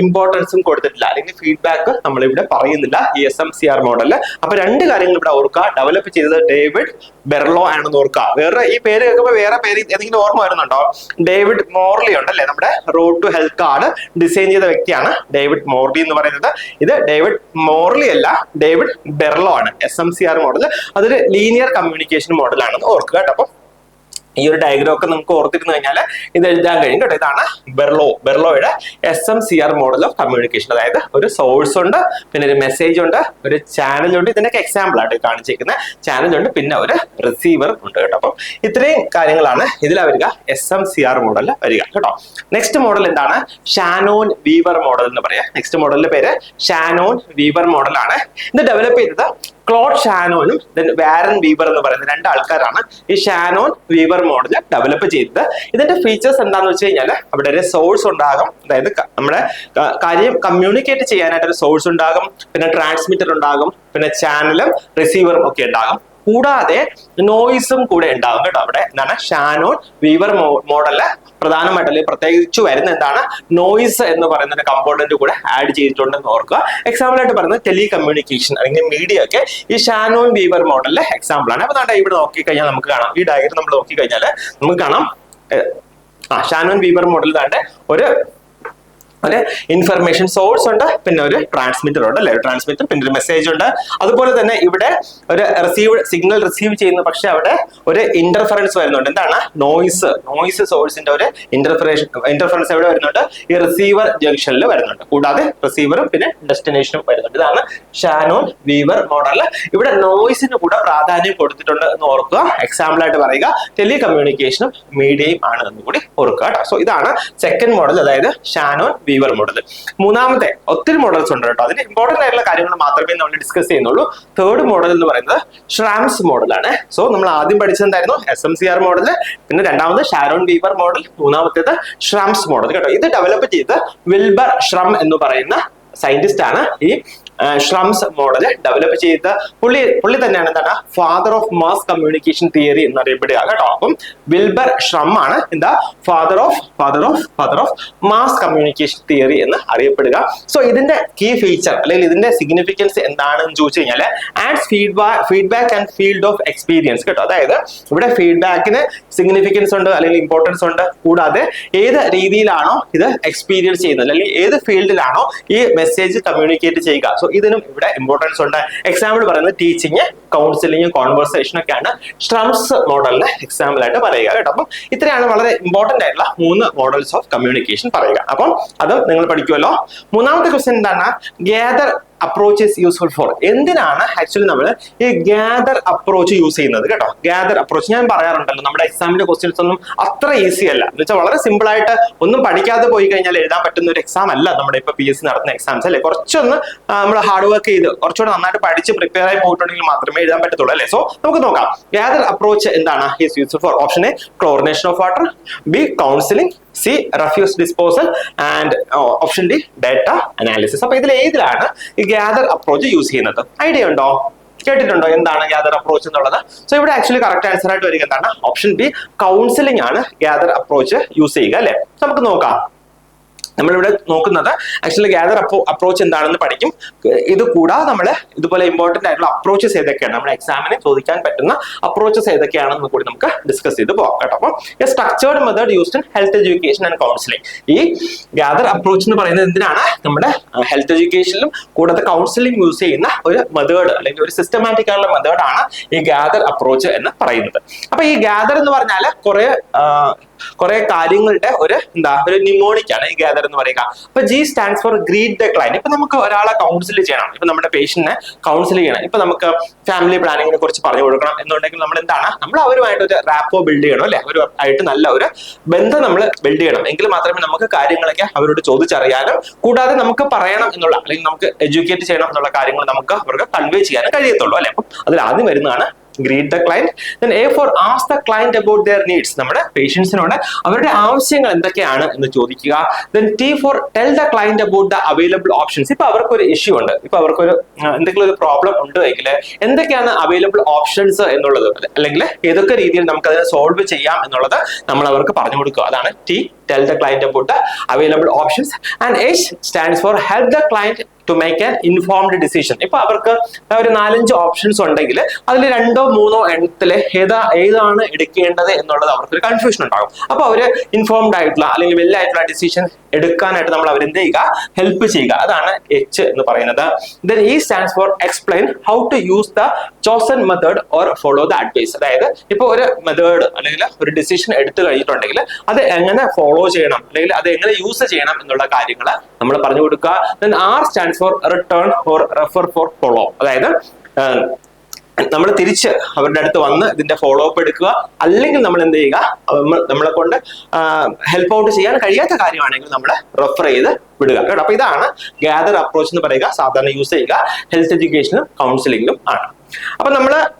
ഇമ്പോർട്ടൻസും കൊടുത്തിട്ടില്ല, അല്ലെങ്കിൽ ഫീഡ്ബാക്ക് നമ്മൾ ഇവിടെ പറയുന്നില്ല ഈ SMCR മോഡലിൽ. അപ്പൊ രണ്ട് കാര്യങ്ങൾ ഇവിടെ ഓർക്കുക, ഡെവലപ്പ് ചെയ്തത് ഡേവിഡ് ബെർലോ ആണെന്ന് ഓർക്കുക. വേറെ ഈ പേര് കേൾക്കുമ്പോൾ വേറെ പേര് ഏതെങ്കിലും ഓർമ്മ വരുന്നുണ്ടോ, ഡേവിഡ് മോർലി ഉണ്ടല്ലേ, നമ്മുടെ road to health card design ചെയ്ത വ്യക്തിയാണ് ഡേവിഡ് മോർലി എന്ന് പറയുന്നത്. ഇത് ഡേവിഡ് മോർലി അല്ല, ഡേവിഡ് ബെർലോ ആണ്. SMCR മോഡൽ അതൊരു ലീനിയർ കമ്മ്യൂണിക്കേഷൻ മോഡലാണെന്ന് ഓർക്കുക കേട്ടോ. അപ്പൊ ഈ ഒരു ഡയഗ്രാം ഒക്കെ നമുക്ക് ഓർത്തിരുന്നു കഴിഞ്ഞാൽ ഇത് എഴുതാൻ കഴിയും കേട്ടോ. ഇതാണ് ബെർലോയുടെ SMCR മോഡൽ ഓഫ് കമ്മ്യൂണിക്കേഷൻ. അതായത് ഒരു സോഴ്സ് ഉണ്ട്, പിന്നെ ഒരു മെസ്സേജ് ഉണ്ട്, ഒരു ചാനൽ ഉണ്ട്. ഇതിനൊക്കെ എക്സാമ്പിൾ ആയിട്ട് കാണിച്ചിരിക്കുന്ന ചാനൽ ഉണ്ട്, പിന്നെ ഒരു റിസീവർ ഉണ്ട് കേട്ടോ. അപ്പം ഇത്രയും കാര്യങ്ങളാണ് ഇതിൽ വരിക, SMCR മോഡലിൽ വരിക കേട്ടോ. നെക്സ്റ്റ് മോഡൽ എന്താണ്, ഷാനോൻ വീവർ മോഡൽ എന്ന് പറയാം. നെക്സ്റ്റ് മോഡലിന്റെ പേര് ഷാനോൻ വീവർ മോഡലാണ്. ഇത് ഡെവലപ്പ് ചെയ്തത് ക്ലോഡ് ഷാനോനും വാരൻ വീവർ എന്ന് പറയുന്ന രണ്ട് ആൾക്കാരാണ് ഈ ഷാനോൻ വീവർ മോഡൽ ഡെവലപ്പ് ചെയ്തത്. ഇതിന്റെ ഫീച്ചേഴ്സ് എന്താണെന്ന് വെച്ച് കഴിഞ്ഞാൽ അവിടെ ഒരു സോഴ്സ് ഉണ്ടാകും, അതായത് നമ്മുടെ കാര്യം കമ്മ്യൂണിക്കേറ്റ് ചെയ്യാനായിട്ട് ഒരു സോഴ്സ് ഉണ്ടാകും, പിന്നെ ട്രാൻസ്മിറ്റർ ഉണ്ടാകും, പിന്നെ ചാനലും റിസീവറും ഒക്കെ ഉണ്ടാകും. കൂടാതെ നോയിസും കൂടെ ഉണ്ടാകും കേട്ടോ. അവിടെ എന്താണ് ഷാനോൻ വീവർ മോഡലില് പ്രധാനമായിട്ട് അല്ലെങ്കിൽ പ്രത്യേകിച്ച് വരുന്ന എന്താണ് നോയിസ് എന്ന് പറയുന്ന ഒരു കമ്പോണന്റ് കൂടെ ആഡ് ചെയ്തിട്ടുണ്ടെന്ന് ഓർക്കുക. എക്സാമ്പിൾ ആയിട്ട് പറയുന്നത് ടെലികമ്മ്യൂണിക്കേഷൻ അല്ലെങ്കിൽ മീഡിയ ഒക്കെ ഈ ഷാനോൺ വീവർ മോഡലിലെ എക്സാമ്പിൾ ആണ്. അപ്പൊ ഇവിടെ നോക്കിക്കഴിഞ്ഞാൽ നമുക്ക് കാണാം, ഈ ഡയഗ്രം നമ്മൾ നോക്കിക്കഴിഞ്ഞാൽ നമുക്ക് കാണാം ഷാനോൺ വീവർ മോഡൽ താണ്ടെ ഒരു ഇൻഫർമേഷൻ സോഴ്സ് ഉണ്ട്, പിന്നെ ഒരു ട്രാൻസ്മിറ്റർ ഉണ്ട് അല്ലെ, ഒരു ട്രാൻസ്മിറ്റർ, പിന്നെ ഒരു മെസ്സേജ് ഉണ്ട്. അതുപോലെ തന്നെ ഇവിടെ ഒരു സിഗ്നൽ റിസീവ് ചെയ്യുന്നു, പക്ഷെ അവിടെ ഒരു ഇന്റർഫറൻസ് വരുന്നുണ്ട്. എന്താണ്? നോയിസ് സോഴ്സിന്റെ ഒരു ഇന്റർഫറൻസ് എവിടെ വരുന്നുണ്ട്? ഈ റിസീവർ ജംഗ്ഷനിൽ വരുന്നുണ്ട്. കൂടാതെ റിസീവറും പിന്നെ ഡെസ്റ്റിനേഷനും വരുന്നുണ്ട്. ഇതാണ് ഷാനോൺ വീവർ മോഡൽ. ഇവിടെ നോയിസിന് കൂടെ പ്രാധാന്യം കൊടുത്തിട്ടുണ്ട് എന്ന് ഓർക്കുക. എക്സാമ്പിൾ ആയിട്ട് പറയുക ടെലികമ്മ്യൂണിക്കേഷനും മീഡിയയും ആണ് എന്ന് കൂടി ഓർക്കുക കേട്ടോ. സോ ഇതാണ് സെക്കൻഡ് മോഡൽ, അതായത് ഷാനോൺ വീവർ മോഡൽ. മൂന്നാമത്തെ ഒത്തിരി മോഡൽസ് ഉണ്ട് കേട്ടോ, അതിന് ഇമ്പോർട്ടന്റ് ആയിട്ടുള്ള കാര്യങ്ങൾ മാത്രമേ നമ്മൾ ഡിസ്കസ് ചെയ്യുന്നുള്ളൂ. തേർഡ് മോഡൽ എന്ന് പറയുന്നത് ഷ്രാംസ് മോഡലാണ്. സോ നമ്മൾ ആദ്യം പഠിച്ചെന്തായിരുന്നു? SMCR മോഡൽ, പിന്നെ രണ്ടാമത് ഷാനോൺ വീവർ മോഡൽ, മൂന്നാമത്തേത് ഷ്രാംസ് മോഡൽ കേട്ടോ. ഇത് ഡെവലപ്പ് ചെയ്ത് വിൽബർ ഷ്രം എന്ന് പറയുന്ന സയന്റിസ്റ്റ് ആണ് ഈ ഷ്രംസ് മോഡൽ ഡെവലപ്പ് ചെയ്ത പുള്ളി തന്നെയാണ് എന്താണ് father of mass communication theory എന്നറിയപ്പെടുക കേട്ടോ. അപ്പം വിൽബർ ഷ്രം ആണ് എന്താ father of mass communication theory എന്ന് അറിയപ്പെടുക. സോ ഇതിന്റെ കീ ഫീച്ചർ അല്ലെങ്കിൽ ഇതിന്റെ സിഗ്നിഫിക്കൻസ് എന്താണെന്ന് ചോദിച്ചു കഴിഞ്ഞാൽ adds feedback and field of experience കേട്ടോ. അതായത് ഇവിടെ ഫീഡ്ബാക്കിന് സിഗ്നിഫിക്കൻസ് ഉണ്ട് അല്ലെങ്കിൽ ഇമ്പോർട്ടൻസ് ഉണ്ട്. കൂടാതെ ഏത് രീതിയിലാണോ ഇത് എക്സ്പീരിയൻസ് ചെയ്യുന്നത് അല്ലെങ്കിൽ ഏത് ഫീൽഡിലാണോ ഈ മെസ്സേജ് കമ്മ്യൂണിക്കേറ്റ് ചെയ്യുക, സോ ഇതിനും ഇവിടെ ഇമ്പോർട്ടൻസ് ഉണ്ട്. എക്സാമ്പിൾ പറയുന്നത് ടീച്ചിങ്, കൗൺസിലിംഗ്, കോൺവെർസേഷൻ ഒക്കെയാണ് ഷ്രംസ് മോഡലിന് എക്സാമ്പിൾ ആയിട്ട് പറയുക കേട്ടോ. അപ്പം ഇത്രയാണ് വളരെ ഇമ്പോർട്ടന്റ് ആയിട്ടുള്ള 3 മോഡൽസ് ഓഫ് കമ്മ്യൂണിക്കേഷൻ പറയുക. അപ്പം അത് നിങ്ങൾ പഠിക്കുമല്ലോ. മൂന്നാമത്തെ ക്വസ്റ്റ്യൻ എന്താണ്? Gather approach is useful for. എന്തിനാണ് ആക്ച്വലി നമ്മൾ ഈ ഗ്യാദർ അപ്രോച്ച് യൂസ് ചെയ്യുന്നത് കേട്ടോ? ഗ്യാദർ അപ്രോച്ച് ഞാൻ പറയാറുണ്ടല്ലോ, നമ്മുടെ എക്സാമിന്റെ ക്വസ്റ്റ്യൻസ് ഒന്നും അത്ര ഈസി അല്ല. എന്ന് വെച്ചാൽ വളരെ സിമ്പിൾ ആയിട്ട് ഒന്നും പഠിക്കാതെ പോയി കഴിഞ്ഞാൽ എഴുതാൻ പറ്റുന്ന ഒരു എക്സാം അല്ല നമ്മുടെ ഇപ്പൊ PSC നടത്തുന്ന എക്സാംസ് അല്ലെ. കുറച്ചൊന്ന് നമ്മൾ ഹാർഡ് വർക്ക് ചെയ്ത് കുറച്ചുകൂടെ നന്നായിട്ട് പഠിച്ച് പ്രിപ്പയർ ആയി പോയിട്ടുണ്ടെങ്കിൽ മാത്രമേ എഴുതാൻ പറ്റത്തുള്ളൂ അല്ലെ. സോ നമുക്ക് നോക്കാം ഗ്യാദർ അപ്രോച്ച് എന്താണ് is useful for. Option A chlorination of water, B counselling, C refuse disposal and option D data analysis. അപ്പൊ ഇതിൽ ഏതിലാണ് ഈ ഗ്യാദർ അപ്രോച്ച് യൂസ് ചെയ്യുന്നത്? ഐഡിയ ഉണ്ടോ? കേട്ടിട്ടുണ്ടോ എന്താണ് ഗ്യാദർ അപ്രോച്ച് എന്നുള്ളത്? സോ ഇവിടെ ആക്ച്വലി കറക്റ്റ് ആൻസർ ആയിട്ട് വരിക എന്താണ്? ഓപ്ഷൻ ബി കൗൺസിലിംഗ് ആണ് ഗ്യാദർ അപ്രോച്ച് യൂസ് ചെയ്യുക അല്ലെ. നമുക്ക് നോക്കാം. നമ്മളിവിടെ നോക്കുന്നത് ആക്ച്വലി ഗ്യാദർ അപ്രോച്ച് എന്താണെന്ന് പഠിക്കും. ഇത് കൂടാതെ നമ്മൾ ഇതുപോലെ ഇമ്പോർട്ടന്റ് ആയിട്ടുള്ള അപ്രോച്ചസ് ഏതൊക്കെയാണ്, നമ്മുടെ എക്സാമിന് ചോദിക്കാൻ പറ്റുന്ന അപ്രോച്ചസ് ഏതൊക്കെയാണെന്ന് കൂടി നമുക്ക് ഡിസ്കസ് ചെയ്ത് പോകാം കേട്ടോ. അപ്പം structured method used in health education and counselling. ഈ ഗ്യാദർ അപ്രോച്ച് എന്ന് പറയുന്നത് എന്തിനാണ്? നമ്മുടെ ഹെൽത്ത് എഡ്യൂക്കേഷനിലും കൂടാതെ കൗൺസിലിംഗ് യൂസ് ചെയ്യുന്ന ഒരു മെത്തേഡ് അല്ലെങ്കിൽ ഒരു സിസ്റ്റമാറ്റിക് ആയിട്ടുള്ള മെത്തേഡാണ് ഈ ഗ്യാദർ അപ്രോച്ച് എന്ന് പറയുന്നത്. അപ്പൊ ഈ ഗ്യാദർ എന്ന് പറഞ്ഞാൽ കുറെ കാര്യങ്ങളുടെ ഒരു നിമോണിക് ആണ് ഈ ഗ്യാദർ എന്ന് പറയുക. അപ്പൊ G stands for greet the client. ഇപ്പൊ നമുക്ക് ഒരാളെ കൗൺസിൽ ചെയ്യണം, ഇപ്പൊ നമ്മുടെ പേഷ്യന്റിനെ കൗൺസിൽ ചെയ്യണം, ഇപ്പൊ നമുക്ക് ഫാമിലി പ്ലാനിങ്ങിനെ കുറിച്ച് പറഞ്ഞു കൊടുക്കണം എന്നുണ്ടെങ്കിൽ നമ്മൾ എന്താണ്, നമ്മൾ അവരുമായിട്ട് ഒരു റാപ്പോ ബിൽഡ് ചെയ്യണം അല്ലെ. അവരുമായിട്ട് നല്ല ഒരു ബന്ധം നമ്മൾ ബിൽഡ് ചെയ്യണം. എങ്കിൽ മാത്രമേ നമുക്ക് കാര്യങ്ങളൊക്കെ അവരോട് ചോദിച്ചറിയാനും കൂടാതെ നമുക്ക് പറയണം എന്നുള്ള അല്ലെങ്കിൽ നമുക്ക് എഡ്യൂക്കേറ്റ് ചെയ്യണം എന്നുള്ള കാര്യങ്ങൾ നമുക്ക് അവർക്ക് കൺവേ ചെയ്യാനും കഴിയത്തുള്ളൂ അല്ലെ. അപ്പം അതിൽ ആദ്യം വരുന്നതാണ് greet the client. Then A for ask the client about their needs. നമ്മുടെ പേഷ്യൻസിനോട് അവരുടെ ആവശ്യങ്ങൾ എന്തൊക്കെയാണ് എന്ന് ചോദിക്കുക. Then T for tell the client about the available options. ഇപ്പൊ അവർക്കൊരു ഇഷ്യൂ ഉണ്ട്, ഇപ്പൊ അവർക്കൊരു എന്തെങ്കിലും ഒരു പ്രോബ്ലം ഉണ്ട് എങ്കിൽ എന്തൊക്കെയാണ് അവൈലബിൾ ഓപ്ഷൻസ് എന്നുള്ളത് അല്ലെങ്കിൽ ഏതൊക്കെ രീതിയിൽ നമുക്ക് അതിനെ സോൾവ് ചെയ്യാം എന്നുള്ളത് നമ്മൾ അവർക്ക് പറഞ്ഞു കൊടുക്കുക. അതാണ് T, tell the client about the available options. And H stands for help the client to make an informed decision. ഇപ്പൊ അവർക്ക് ഒരു 4-5 ഓപ്ഷൻസ് ഉണ്ടെങ്കിൽ അതിൽ 2-3 എണ്ണത്തില് ഏതാണ് എടുക്കേണ്ടത് എന്നുള്ളത് അവർക്കൊരു കൺഫ്യൂഷൻ ഉണ്ടാകും. അപ്പൊ അവര് ഇൻഫോംഡ് ആയിട്ടുള്ള അല്ലെങ്കിൽ വെൽ ആയിട്ടുള്ള ഡിസിഷൻ എടുക്കാനായിട്ട് നമ്മൾ അവരെന്ത് ചെയ്യുക, ഹെൽപ്പ് ചെയ്യുക. അതാണ് H എന്ന് പറയുന്നത്. Then E stands for explain how to use the chosen method or follow the advice. അതായത് ഇപ്പൊ ഒരു മെത്തേഡ് അല്ലെങ്കിൽ ഒരു ഡിസിഷൻ എടുത്തു കഴിഞ്ഞിട്ടുണ്ടെങ്കിൽ അത് എങ്ങനെ ഫോളോ ചെയ്യണം അല്ലെങ്കിൽ അത് എങ്ങനെ യൂസ് ചെയ്യണം എന്നുള്ള കാര്യങ്ങൾ നമ്മൾ പറഞ്ഞു കൊടുക്കുക. Then R stands for return or refer for follow. അതായത് നമ്മൾ തിരിച്ച് അവരുടെ അടുത്ത് വന്ന് ഇതിന്റെ ഫോളോ അപ്പ് എടുക്കുക, അല്ലെങ്കിൽ നമ്മൾ എന്ത് ചെയ്യുക, നമ്മളെ കൊണ്ട് ഹെൽപ്പ് ഔട്ട് ചെയ്യാൻ കഴിയാത്ത കാര്യമാണെങ്കിൽ നമ്മൾ റെഫർ ചെയ്ത് വിടുക കേട്ടോ. അപ്പൊ ഇതാണ് ഗ്യാദർ അപ്രോച്ച് എന്ന് പറയുക. സാധാരണ യൂസ് ചെയ്യുക ഹെൽത്ത് എഡ്യൂക്കേഷനും കൗൺസിലിംഗിലും ആണ്. അപ്പൊ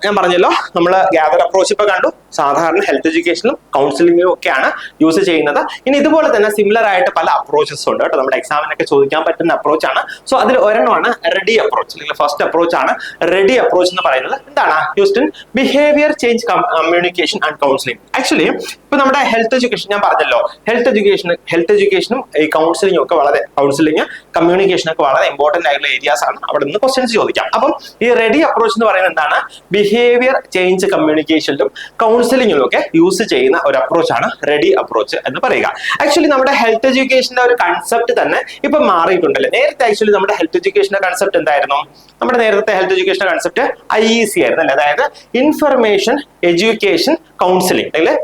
ഞാൻ പറഞ്ഞല്ലോ, നമ്മൾ ഗ്യാദർ അപ്രോച്ച് ഇപ്പൊ കണ്ടു. സാധാരണ ഹെൽത്ത് എഡ്യൂക്കേഷനും കൗൺസിലിംഗും ഒക്കെയാണ് യൂസ് ചെയ്യുന്നത്. ഇനി ഇതുപോലെ തന്നെ സിമിലർ ആയിട്ട് പല അപ്രോച്ചസ് ഉണ്ട് കേട്ടോ. നമ്മുടെ എക്സാമിനൊക്കെ ചോദിക്കാൻ പറ്റുന്ന അപ്രോച്ച് ആണ്. സോ അതിൽ ഒരെണ്ണമാണ് റെഡി അപ്രോച്ച്, അല്ലെങ്കിൽ ഫസ്റ്റ് അപ്രോച്ച് ആണ് റെഡി അപ്രോച്ച് എന്ന് പറയുന്നത്. എന്താണ്? Used in behaviour change communication and counselling. Actually ഇപ്പൊ നമ്മുടെ ഹെൽത്ത് എഡ്യൂക്കേഷൻ ഞാൻ പറഞ്ഞല്ലോ, ഹെൽത്ത് എഡ്യൂക്കേഷനും ഈ കൗൺസിലിംഗും ഒക്കെ വളരെ, കൗൺസിലിംഗ് കമ്മ്യൂണിക്കേഷൻ ഒക്കെ വളരെ ഇമ്പോർട്ടന്റ് ആയിട്ടുള്ള ഏരിയാസ് ആണ്. അവിടെ നിന്ന് ക്വസ്റ്റ്യൻസ് ചോദിക്കാം. അപ്പം ഈ റെഡി അപ്രോച്ച് എന്ന് പറയുന്നത് എന്താണ്? ബിഹേവിയർ ചേഞ്ച് കമ്മ്യൂണിക്കേഷനിലും കൗൺസിലിംഗിലും ഒക്കെ യൂസ് ചെയ്യുന്ന ഒരു അപ്രോച്ച് ആണ് റെഡി അപ്രോച്ച് എന്ന് പറയുക. ആക്ച്വലി നമ്മുടെ ഹെൽത്ത് എഡ്യൂക്കേഷന്റെ ഒരു കൺസെപ്റ്റ് തന്നെ ഇപ്പൊ മാറിയിട്ടുണ്ടല്ലേ. നേരത്തെ ആക്ച്വലി നമ്മുടെ ഹെൽത്ത് എഡ്യൂക്കേഷന്റെ കൺസെപ്റ്റ് എന്തായിരുന്നു? നമ്മുടെ നേരത്തെ ഹെൽത്ത് എഡ്യൂക്കേഷന്റെ കൺസെപ്റ്റ് IEC ആയിരുന്നു അല്ലേ. അതായത് ഇൻഫർമേഷൻ എഡ്യൂക്കേഷൻ കൗൺസിലിംഗ്, അല്ലെങ്കിൽ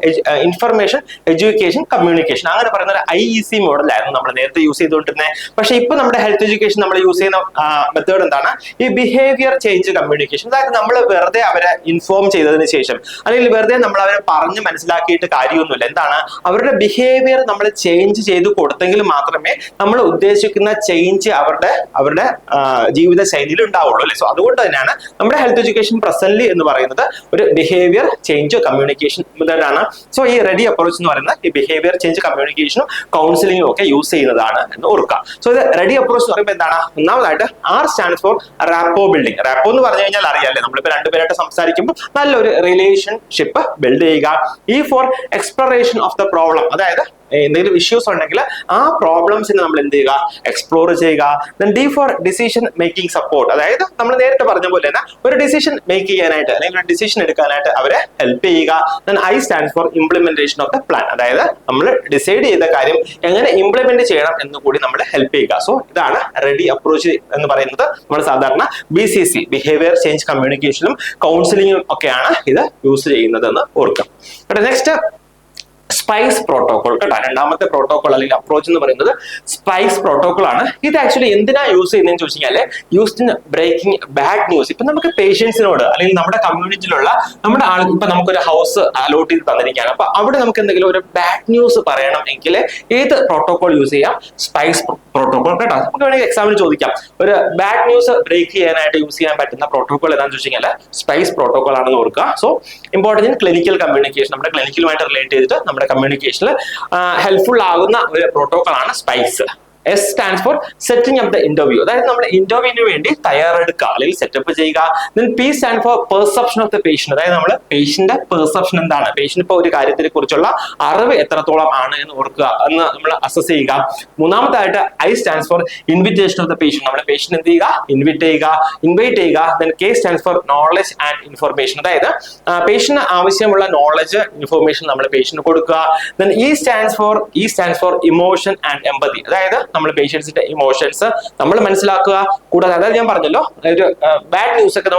ഇൻഫർമേഷൻ എഡ്യൂക്കേഷൻ കമ്മ്യൂണിക്കേഷൻ, അങ്ങനെ പറയുന്ന ഒരു IEC മോഡലായിരുന്നു നമ്മൾ നേരത്തെ യൂസ് ചെയ്തുകൊണ്ടിരുന്നത്. പക്ഷെ ഇപ്പൊ നമ്മുടെ ഹെൽത്ത് എഡ്യൂക്കേഷൻ നമ്മൾ യൂസ് ചെയ്യുന്ന മെത്തേഡ് എന്താണ്? ഈ ബിഹേവിയർ ചേഞ്ച് കമ്മ്യൂണിക്കേഷൻ. അതായത് നമ്മൾ വെറുതെ അവരെ ഇൻഫോം ചെയ്തതിന് ശേഷം, അല്ലെങ്കിൽ വെറുതെ നമ്മൾ അവരെ പറഞ്ഞ് മനസ്സിലാക്കിയിട്ട് കാര്യമൊന്നുമില്ല. എന്താണ്? അവരുടെ ബിഹേവിയർ നമ്മൾ ചേഞ്ച് ചെയ്ത് കൊടുത്തെങ്കിൽ മാത്രമേ നമ്മൾ ഉദ്ദേശിക്കുന്ന ചേഞ്ച് അവരുടെ ജീവിത ശൈലിയിൽ ഉണ്ടാവുള്ളൂ അല്ലെ. സോ അതുകൊണ്ട് തന്നെയാണ് നമ്മുടെ ഹെൽത്ത് എഡ്യൂക്കേഷൻ പ്രസന്റ്ലി എന്ന് പറയുന്നത് ഒരു ബിഹേവിയർ ചേഞ്ച് കമ്മ്യൂണിക്കേഷൻ മെത്തേഡ് ആണ്. സോ ഈ റെഡി അപ്രോച്ച് എന്ന് പറയുന്നത് ഈ ബിഹേവിയർ ചേഞ്ച് കമ്മ്യൂണിക്കേഷനും കൗൺസിലിംഗും ഒക്കെ യൂസ് ചെയ്യുന്നതാണ് എന്ന് ഓർക്കുക. സോ ഇത് റെഡി അപ്രോച്ച് എന്ന് പറയുമ്പോൾ എന്താണ്? ഒന്നാമതായിട്ട് R stands for rapport building. Rapport എന്ന് പറഞ്ഞു കഴിഞ്ഞാൽ അറിയാല്ലേ, നമ്മളിപ്പോ രണ്ടുപേരായിട്ട് സംസാരിക്കുമ്പോൾ നല്ലൊരു റിലേഷൻഷിപ്പ് ബിൽഡ് ചെയ്യുക. E for exploration of the problem. അതായത് എന്തെങ്കിലും ഇഷ്യൂസ് ഉണ്ടെങ്കിൽ ആ പ്രോബ്ലംസിനെ നമ്മൾ എന്ത് ചെയ്യുക? എക്സ്പ്ലോർ ചെയ്യുക. D four decision making support. അതായത് നമ്മൾ നേരത്തെ പറഞ്ഞ പോലെ തന്നെ ഒരു ഡിസിഷൻ മേക്ക് ചെയ്യാനായിട്ട്, അല്ലെങ്കിൽ ഒരു ഡിസിഷൻ എടുക്കാനായിട്ട് അവരെ ഹെൽപ്പ് ചെയ്യുക. I stands for implementation of the plan. അതായത് നമ്മൾ ഡിസൈഡ് ചെയ്ത കാര്യം എങ്ങനെ ഇംപ്ലിമെന്റ് ചെയ്യണം എന്ന് കൂടി നമ്മൾ ഹെൽപ്പ് ചെയ്യുക. സോ ഇതാണ് റെഡി അപ്രോച്ച് എന്ന് പറയുന്നത്. നമ്മൾ സാധാരണ BCC ബിഹേവിയർ ചേഞ്ച് കമ്മ്യൂണിക്കേഷനും കൗൺസിലിംഗും ഒക്കെയാണ് ഇത് യൂസ് ചെയ്യുന്നത് എന്ന് ഓർക്കാം. നെക്സ്റ്റ് സ്പൈസ് പ്രോട്ടോകോൾ കേട്ടോ. രണ്ടാമത്തെ പ്രോട്ടോകോൾ അല്ലെങ്കിൽ അപ്രോച്ച് എന്ന് പറയുന്നത് സ്പൈസ് പ്രോട്ടോകോൾ ആണ്. ഇത് ആക്ച്വലി എന്തിനാ യൂസ് ചെയ്യുന്നതെന്ന് ചോദിച്ചാല് used in breaking bad news. ഇപ്പൊ നമുക്ക് പേഷ്യൻസിനോട്, അല്ലെങ്കിൽ നമ്മുടെ കമ്മ്യൂണിറ്റിയിലുള്ള നമ്മുടെ ആൾക്ക് ഇപ്പൊ നമുക്കൊരു ഹൗസ് അലോട്ട് ചെയ്ത് തന്നിരിക്കുകയാണ്. അപ്പൊ അവിടെ നമുക്ക് എന്തെങ്കിലും ഒരു ബാഡ് ന്യൂസ് പറയണം എങ്കിൽ ഏത് പ്രോട്ടോകോൾ യൂസ് ചെയ്യാം? സ്പൈസ് പ്രോട്ടോകോൾ കേട്ടോ. നമുക്ക് വേണമെങ്കിൽ എക്സാമിന് ചോദിക്കാം, ഒരു ബാഡ് ന്യൂസ് ബ്രേക്ക് ചെയ്യാനായിട്ട് യൂസ് ചെയ്യാൻ പറ്റുന്ന പ്രോട്ടോകോൾ ഏതാണെന്ന് ചോദിച്ചു കഴിഞ്ഞാൽ സ്പൈസ് പ്രോട്ടോകോൾ ആണെന്ന് ഓർക്കുക. സോ ഇമ്പോർട്ടന്റ് ക്ലിനിക്കൽ കമ്മ്യൂണിക്കേഷൻ, നമ്മുടെ ക്ലിനിക്കലുമായിട്ട് റിലേറ്റ് ചെയ്തിട്ട് നമ്മുടെ കമ്മ്യൂണിക്കേഷനിൽ ഹെൽപ്ഫുൾ ആകുന്ന ഒരു പ്രോട്ടോകോൾ ആണ് spice. S stands for setting up the interview. അതായത് നമ്മൾ ഇന്റർവ്യൂവിന് വേണ്ടി തയ്യാറെടുക്കുക, അല്ലെങ്കിൽ സെറ്റപ്പ് ചെയ്യുക. P stand for perception of the patient. അതായത് നമ്മൾ പേഷ്യന്റെ പെർസെപ്ഷൻ എന്താണ്, പേഷ്യന്റ് ഇപ്പൊ ഒരു കാര്യത്തിനെ കുറിച്ചുള്ള അറിവ് എത്രത്തോളം ആണ് എന്ന് ഓർക്കുക, എന്ന് നമ്മൾ അസസ് ചെയ്യുക. മൂന്നാമതായിട്ട് I stands for invitation of the patient. നമ്മുടെ പേഷ്യന്റ് എന്ത് ചെയ്യുക? ഇൻവൈറ്റ് ചെയ്യുക. K stands for knowledge and information. അതായത് പേഷ്യന്റ് ആവശ്യമുള്ള നോളജ്, ഇൻഫർമേഷൻ നമ്മൾ പേഷ്യന്റ് കൊടുക്കുക. E stands for emotion and empathy. അതായത് നമ്മൾ പേഷ്യൻസിന്റെ ഇമോഷൻസ് നമ്മൾ മനസ്സിലാക്കുക. കൂടാതെ അതായത് ഞാൻ പറഞ്ഞല്ലോ, ഒരു ബാഡ് ന്യൂസ് ഒക്കെ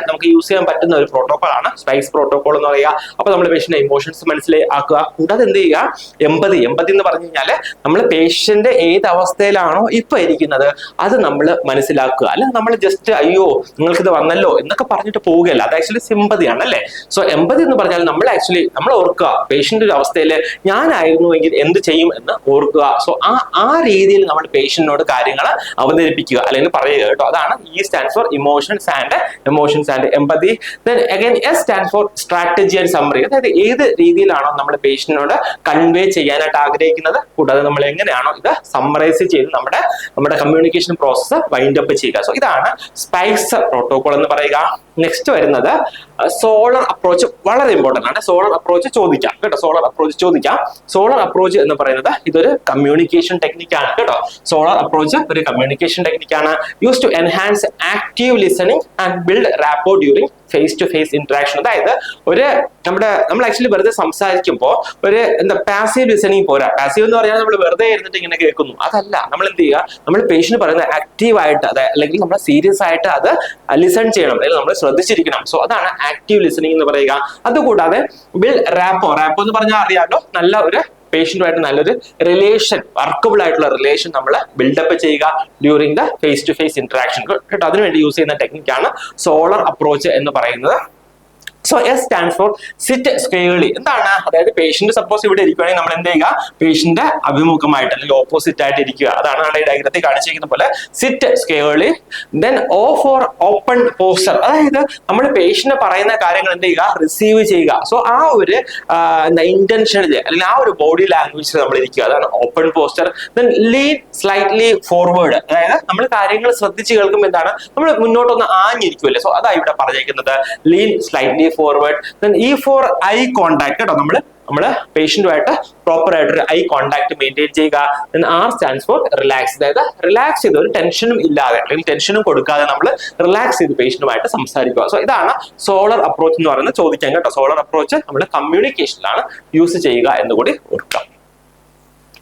നമുക്ക് യൂസ് ചെയ്യാൻ പറ്റുന്ന ഒരു പ്രോട്ടോകോൾ ആണ് സ്പൈസ് പ്രോട്ടോകോൾ എന്ന് പറയുക. അപ്പൊ നമ്മൾ പേഷ്യന്റെ ഇമോഷൻസ് മനസ്സിലാക്കുക. കൂടാതെ എന്ത് ചെയ്യുക? എംപതി എന്ന് പറഞ്ഞു കഴിഞ്ഞാല് നമ്മൾ പേഷ്യന്റ് ഏത് അവസ്ഥയിലാണോ ഇപ്പൊ ഇരിക്കുന്നത് അത് നമ്മൾ മനസ്സിലാക്കുക. അല്ല നമ്മൾ ജസ്റ്റ് അയ്യോ നിങ്ങൾക്കിത് വന്നല്ലോ എന്നൊക്കെ പറഞ്ഞിട്ട് പോവുകയല്ല. അത് ആക്ച്വലി സിമ്പതിയാണ് അല്ലേ. സോ എംപതി എന്ന് പറഞ്ഞാൽ നമ്മൾ ഓർക്കുക, പേഷ്യന്റ് ഒരു അവസ്ഥയിൽ ഞാനായിരുന്നുവെങ്കിൽ എന്ത് ചെയ്യും എന്ന് ഓർക്കുക. സോ ആ രീതിയിൽ നമ്മൾ പേഷ്യന്റിനോട് കാര്യങ്ങൾ അവതരിപ്പിക്കുക, അല്ലെങ്കിൽ പറയുക കേട്ടോ. അതാണ് E stands for emotions and empathy. S stands for strategy and summary. അതായത് ഏത് രീതിയിലാണോ നമ്മൾ പേഷ്യന്റിനോട് കൺവേ ചെയ്യാനായിട്ട് ആഗ്രഹിക്കുന്നത്, കൂടാതെ നമ്മൾ എങ്ങനെയാണോ ഇത് സമ്മറൈസ് ചെയ്ത് നമ്മുടെ കമ്മ്യൂണിക്കേഷൻ പ്രോസസ്സ് വൈൻഡ് അപ്പ് ചെയ്യുക. സോ ഇതാണ് സ്പൈസ് പ്രോട്ടോകോൾ എന്ന് പറയുക. നെക്സ്റ്റ് വരുന്നത് സോളർ അപ്രോച്ച്. വളരെ ഇമ്പോർട്ടന്റ് ആണ്. സോളർ അപ്രോച്ച് ചോദിക്കാം കേട്ടോ. സോളർ അപ്രോച്ച് എന്ന് പറയുന്നത് ഇതൊരു കമ്മ്യൂണിക്കേഷൻ ടെക്നിക്കാണ് കേട്ടോ. സോളർ അപ്രോച്ച് ഒരു കമ്മ്യൂണിക്കേഷൻ ടെക്നിക്കാണ്. Use to enhance active listening and build rapport during face to face interaction. അതായത് നമ്മൾ ആക്ച്വലി വെറുതെ സംസാരിക്കുമ്പോൾ പാസീവ് ലിസണിങ് പോരാ. പാസീവ് എന്ന് പറഞ്ഞാൽ നമ്മൾ വെറുതെ ഇരുന്നിട്ട് ഇങ്ങനെ കേൾക്കുന്നു, അതല്ല. നമ്മൾ എന്ത് ചെയ്യുക? നമ്മൾ പേഷ്യന്റ് പറയുന്നത് ആക്റ്റീവ് ആയിട്ട്, അല്ലെങ്കിൽ നമ്മൾ സീരിയസ് ആയിട്ട് അത് ലിസൺ ചെയ്യണം, അല്ലെങ്കിൽ നമ്മൾ ശ്രദ്ധിച്ചിരിക്കണം. സോ അതാണ് ആക്റ്റീവ് ലിസണിങ് എന്ന് പറയുക. അതുകൂടാതെ ബിൽഡ് റാപ്പോ എന്ന് പറഞ്ഞാൽ അറിയാമല്ലോ, നല്ല ഒരു പേഷ്യന്റുമായിട്ട് നല്ലൊരു റിലേഷൻ, വർക്കബിൾ ആയിട്ടുള്ള റിലേഷൻ നമ്മൾ ബിൽഡപ്പ് ചെയ്യുക during the face to face interaction കേട്ടോ. അതിനുവേണ്ടി യൂസ് ചെയ്യുന്ന ടെക്നിക്കാണ് സോളർ അപ്രോച്ച് എന്ന് പറയുന്നത്. So S stands for sit squarely. എന്താണ്? അതായത് പേഷ്യന്റ് സപ്പോസ് ഇവിടെ ഇരിക്കുകയാണെങ്കിൽ നമ്മൾ എന്ത് ചെയ്യുക? പേഷ്യന്റ് അഭിമുഖമായിട്ട് അല്ലെങ്കിൽ ഓപ്പോസിറ്റ് ആയിട്ട് ഇരിക്കുക. അതാണ് ഈ ഡയഗ്രത്തിൽ കാണിച്ചിരിക്കുന്ന പോലെ സിറ്റ് സ്ക്വയർലി. ദെൻ ഓ ഫോർ ഓപ്പൺ പോസ്റ്റർ, അതായത് നമ്മൾ പേഷ്യന്റ് പറയുന്ന കാര്യങ്ങൾ എന്ത് ചെയ്യുക? റിസീവ് ചെയ്യുക. സോ ആ ഒരു ഇന്റൻഷനിൽ അല്ലെങ്കിൽ ആ ഒരു ബോഡി ലാംഗ്വേജിൽ നമ്മൾ ഇരിക്കുക, അതാണ് open poster. Then lean slightly forward, അതായത് നമ്മൾ കാര്യങ്ങൾ ശ്രദ്ധിച്ച് കേൾക്കുമ്പോൾ എന്താണ്? നമ്മൾ മുന്നോട്ടൊന്ന് ആഞ്ഞിരിക്കുമല്ലേ. സോ അതാ ഇവിടെ പറഞ്ഞിരിക്കുന്നത് lean slightly forward. Then E for eye contact കേട്ടോ, നമ്മള് പേഷ്യന്റുമായിട്ട് പ്രോപ്പർ ആയിട്ട് ഒരു ഐ കോണ്ടാക്ട് മെയിൻറ്റെയിൻ ചെയ്യുക. ആർ സ്റ്റാൻഡ്സ് ഫോർ റിലാക്സ്, അതായത് റിലാക്സ് ചെയ്ത് ഒരു ടെൻഷനും ഇല്ലാതെ അല്ലെങ്കിൽ ടെൻഷനും കൊടുക്കാതെ നമ്മൾ റിലാക്സ് ചെയ്ത് പേഷ്യന്റുമായിട്ട് സംസാരിക്കുക. സോ ഇതാണ് സോളർ അപ്രോച്ച് എന്ന് പറയുന്നത്. ചോദിക്കാം കേട്ടോ, സോളർ അപ്രോച്ച് നമ്മൾ കമ്മ്യൂണിക്കേഷനിലാണ് യൂസ് ചെയ്യുക എന്ന് കൂടി ഓർക്കാം.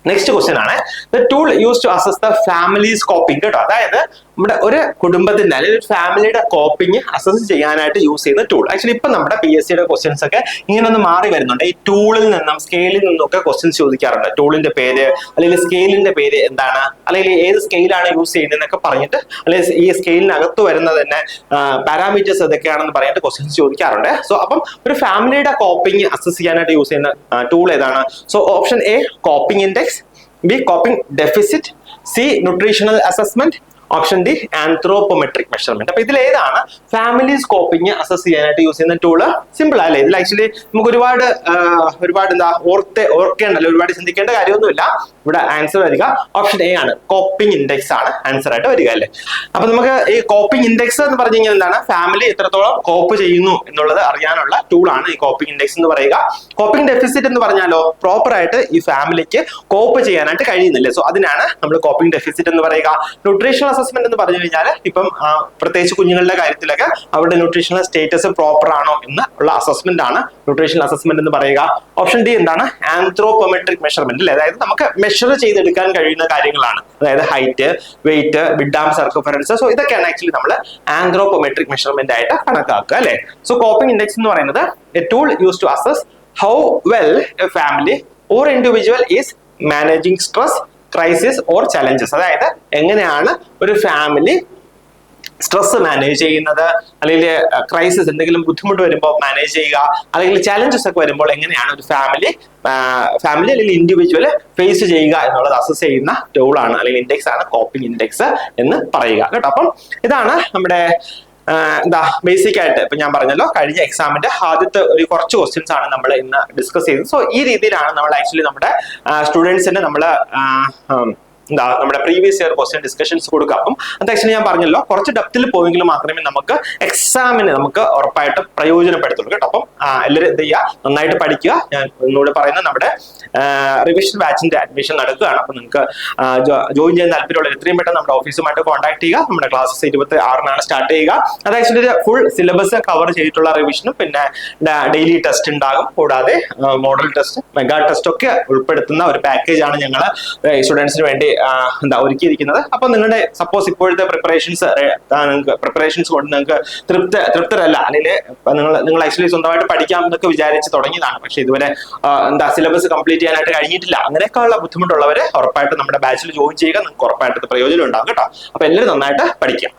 നെക്സ്റ്റ് ക്വസ്റ്റ്യൻ ആണ് the tool use to assess the families coping കേട്ടോ, അതായത് നമ്മുടെ ഒരു കുടുംബത്തിന്റെ അല്ലെങ്കിൽ ഒരു ഫാമിലിയുടെ കോപ്പിംഗ് അസസ് ചെയ്യാനായിട്ട് യൂസ് ചെയ്യുന്ന ടൂൾ. ആക്ച്വലി ഇപ്പൊ നമ്മുടെ PSCയുടെ ക്വസ്റ്റ്യൻസ് ഒക്കെ ഇങ്ങനെ ഒന്ന് മാറി വരുന്നുണ്ട്. ഈ ടൂളിൽ നിന്നും സ്കെയിലിൽ നിന്നും ഒക്കെ ക്വസ്റ്റ്യൻസ് ചോദിക്കാറുണ്ട്. ടൂളിന്റെ പേര് അല്ലെങ്കിൽ സ്കെയിലിന്റെ പേര് എന്താണ്, അല്ലെങ്കിൽ ഏത് സ്കെയിലാണ് യൂസ് ചെയ്യുന്നതെന്നൊക്കെ പറഞ്ഞിട്ട്, അല്ലെങ്കിൽ ഈ സ്കെയിലിനകത്ത് വരുന്നത് തന്നെ പാരാമീറ്റേഴ്സ് ഏതൊക്കെയാണെന്ന് പറഞ്ഞിട്ട് ക്വസ്റ്റ്യൻസ് ചോദിക്കാറുണ്ട്. സോ അപ്പം ഒരു ഫാമിലിയുടെ കോപ്പിംഗ് അസസ് ചെയ്യാനായിട്ട് യൂസ് ചെയ്യുന്ന ടൂൾ ഏതാണ്? So option A coping index, B coping deficit, C nutritional assessment, option D anthropometric measurement. അപ്പൊ ഇതിൽ ഏതാണ് ഫാമിലി സ്കോപ്പിംഗ് അസസ് ചെയ്യാനായിട്ട് യൂസ് ചെയ്യുന്ന ടൂള്? സിമ്പിൾ അല്ലേ? ഇതിൽ ആക്ച്വലി നമുക്ക് ഒരുപാട് എന്താ ഓർക്കേണ്ടല്ലോ, ഒരുപാട് ചിന്തിക്കേണ്ട കാര്യമൊന്നുമില്ല. ഇവിടെ ആൻസർ വരിക ഓപ്ഷൻ എ ആണ്, കോപ്പിംഗ് ഇൻഡെക്സ് ആണ് ആൻസർ ആയിട്ട് വരിക അല്ലേ. അപ്പൊ നമുക്ക് ഈ കോപ്പിംഗ് ഇൻഡെക്സ് എന്ന് പറഞ്ഞു കഴിഞ്ഞാൽ എന്താണ്? ഫാമിലി എത്രത്തോളം കോപ്പ് ചെയ്യുന്നു എന്നുള്ളത് അറിയാനുള്ള ടൂളാണ് ഈ കോപ്പിംഗ് ഇൻഡെക്സ് എന്ന് പറയുക. കോപ്പിംഗ് ഡെഫിസിറ്റ് എന്ന് പറഞ്ഞാലോ പ്രോപ്പർ ആയിട്ട് ഈ ഫാമിലിക്ക് കോപ്പ് ചെയ്യാനായിട്ട് കഴിയുന്നില്ല. സോ അതിനാണ് നമ്മൾ കോപ്പിംഗ് ഡെഫിസിറ്റ് എന്ന് പറയുക. ന്യൂട്രീഷണൽ അസസ്മെന്റ് എന്ന് പറഞ്ഞു കഴിഞ്ഞാൽ ഇപ്പം പ്രത്യേകിച്ച് കുഞ്ഞുങ്ങളുടെ കാര്യത്തിലൊക്കെ അവരുടെ ന്യൂട്രീഷണൽ സ്റ്റേറ്റസ് പ്രോപ്പർ ആണോ എന്ന് ഉള്ള അസസ്മെന്റ് ആണ് ന്യൂട്രീഷണൽ അസസ്മെന്റ് എന്ന് പറയുക. ഓപ്ഷൻ ഡി എന്താണ്? ആന്ത്രോപോമെട്രിക് മെഷർമെന്റ് അല്ലേ, അതായത് നമുക്ക് മെഷർ ചെയ്തെടുക്കാൻ കഴിയുന്ന കാര്യങ്ങളാണ്, അതായത് height, weight, mid arm circumference. So ഇതൊക്കെയാണ് ആക്ച്വലി നമ്മൾ ആന്ത്രോപോമെട്രിക് മെഷർമെന്റ് ആയിട്ട് കണക്കാക്കുക അല്ലെ. സോ കോപ്പിംഗ് ഇൻഡെക്സ് എന്ന് പറയുന്നത് a tool use to assess how well a family or individual is managing stress, crisis or challenges, അതായത് എങ്ങനെയാണ് ഒരു ഫാമിലി സ്ട്രെസ് മാനേജ് ചെയ്യുന്നത്, അല്ലെങ്കിൽ ക്രൈസിസ് എന്തെങ്കിലും ബുദ്ധിമുട്ട് വരുമ്പോൾ മാനേജ് ചെയ്യുക, അല്ലെങ്കിൽ ചലഞ്ചസ് ഒക്കെ വരുമ്പോൾ എങ്ങനെയാണ് ഒരു ഫാമിലി അല്ലെങ്കിൽ ഇൻഡിവിജ്വല് ഫേസ് ചെയ്യുക എന്നുള്ളത് അസസ് ചെയ്യുന്ന ടൂളാണ് അല്ലെങ്കിൽ ഇൻഡെക്സ് ആണ് കോപ്പിംഗ് ഇൻഡെക്സ് എന്ന് പറയുക കേട്ടോ. അപ്പം ഇതാണ് നമ്മുടെ ബേസിക് ആയിട്ട് ഇപ്പൊ ഞാൻ പറഞ്ഞല്ലോ കഴിഞ്ഞ എക്സാമിന്റെ ആദ്യത്തെ ഒരു കുറച്ച് ക്വസ്റ്റ്യൻസ് ആണ് നമ്മൾ ഇന്ന് ഡിസ്കസ് ചെയ്തത്. സോ ഈ രീതിയിലാണ് നമ്മൾ ആക്ച്വലി നമ്മുടെ സ്റ്റുഡൻസിന് നമ്മള് നമ്മുടെ പ്രീവിയസ് ഇയർ ക്വസ്റ്റ്യൻ ഡിസ്കഷൻസ് കൊടുക്കുക. അപ്പം അത് ആക്ച്വലി ഞാൻ പറഞ്ഞല്ലോ കുറച്ച് ഡെപ്തിൽ പോയെങ്കിൽ മാത്രമേ നമുക്ക് എക്സാമിന് നമുക്ക് ഉറപ്പായിട്ട് പ്രയോജനപ്പെടുത്തുള്ളൂ കേട്ടോ. അപ്പം എല്ലാവരും എന്ത് ചെയ്യുക, നന്നായിട്ട് പഠിക്കുക. ഞാൻ ഒന്നുകൂടെ പറയുന്നത് നമ്മുടെ റിവിഷൻ ബാച്ചിന്റെ അഡ്മിഷൻ നടക്കുകയാണ്. അപ്പൊ നിങ്ങൾക്ക് ജോയിൻ ചെയ്യാൻ താല്പര്യമുള്ള എത്രയും പെട്ടെന്ന് നമ്മുടെ ഓഫീസുമായിട്ട് കോൺടാക്ട് ചെയ്യുക. നമ്മുടെ ക്ലാസ്സസ് 26-നാണ് സ്റ്റാർട്ട് ചെയ്യുക. അത് ആക്ച്വലി ഫുൾ സിലബസ് കവർ ചെയ്തിട്ടുള്ള റിവിഷനും പിന്നെ ഡെയിലി ടെസ്റ്റ് ഉണ്ടാകും, കൂടാതെ മോഡൽ ടെസ്റ്റ്, മെഗാ ടെസ്റ്റ് ഒക്കെ ഉൾപ്പെടുത്തുന്ന ഒരു പാക്കേജ് ആണ് ഞങ്ങൾ സ്റ്റുഡൻസിന് വേണ്ടി ഒരുക്കിയിരിക്കുന്നത്. അപ്പൊ നിങ്ങളുടെ സപ്പോസ് ഇപ്പോഴത്തെ പ്രിപ്പറേഷൻസ് കൊണ്ട് നിങ്ങൾക്ക് തൃപ്തരല്ല, അല്ലെങ്കിൽ നിങ്ങൾ ആക്ച്വലി സ്വന്തമായിട്ട് പഠിക്കാം എന്നൊക്കെ വിചാരിച്ച് തുടങ്ങിയതാണ്, പക്ഷെ ഇതുവരെ സിലബസ് കംപ്ലീറ്റ് ചെയ്യാനായിട്ട് കഴിഞ്ഞിട്ടില്ല, അങ്ങനെയൊക്കെയുള്ള ബുദ്ധിമുട്ടുള്ളവരെ ഉറപ്പായിട്ട് നമ്മുടെ ബാച്ചിൽ ജോയിൻ ചെയ്യുക. നിങ്ങൾക്ക് ഉറപ്പായിട്ട് പ്രയോജനം ഉണ്ടാകും കേട്ടോ. അപ്പൊ എല്ലാവരും നന്നായിട്ട് പഠിക്കാം.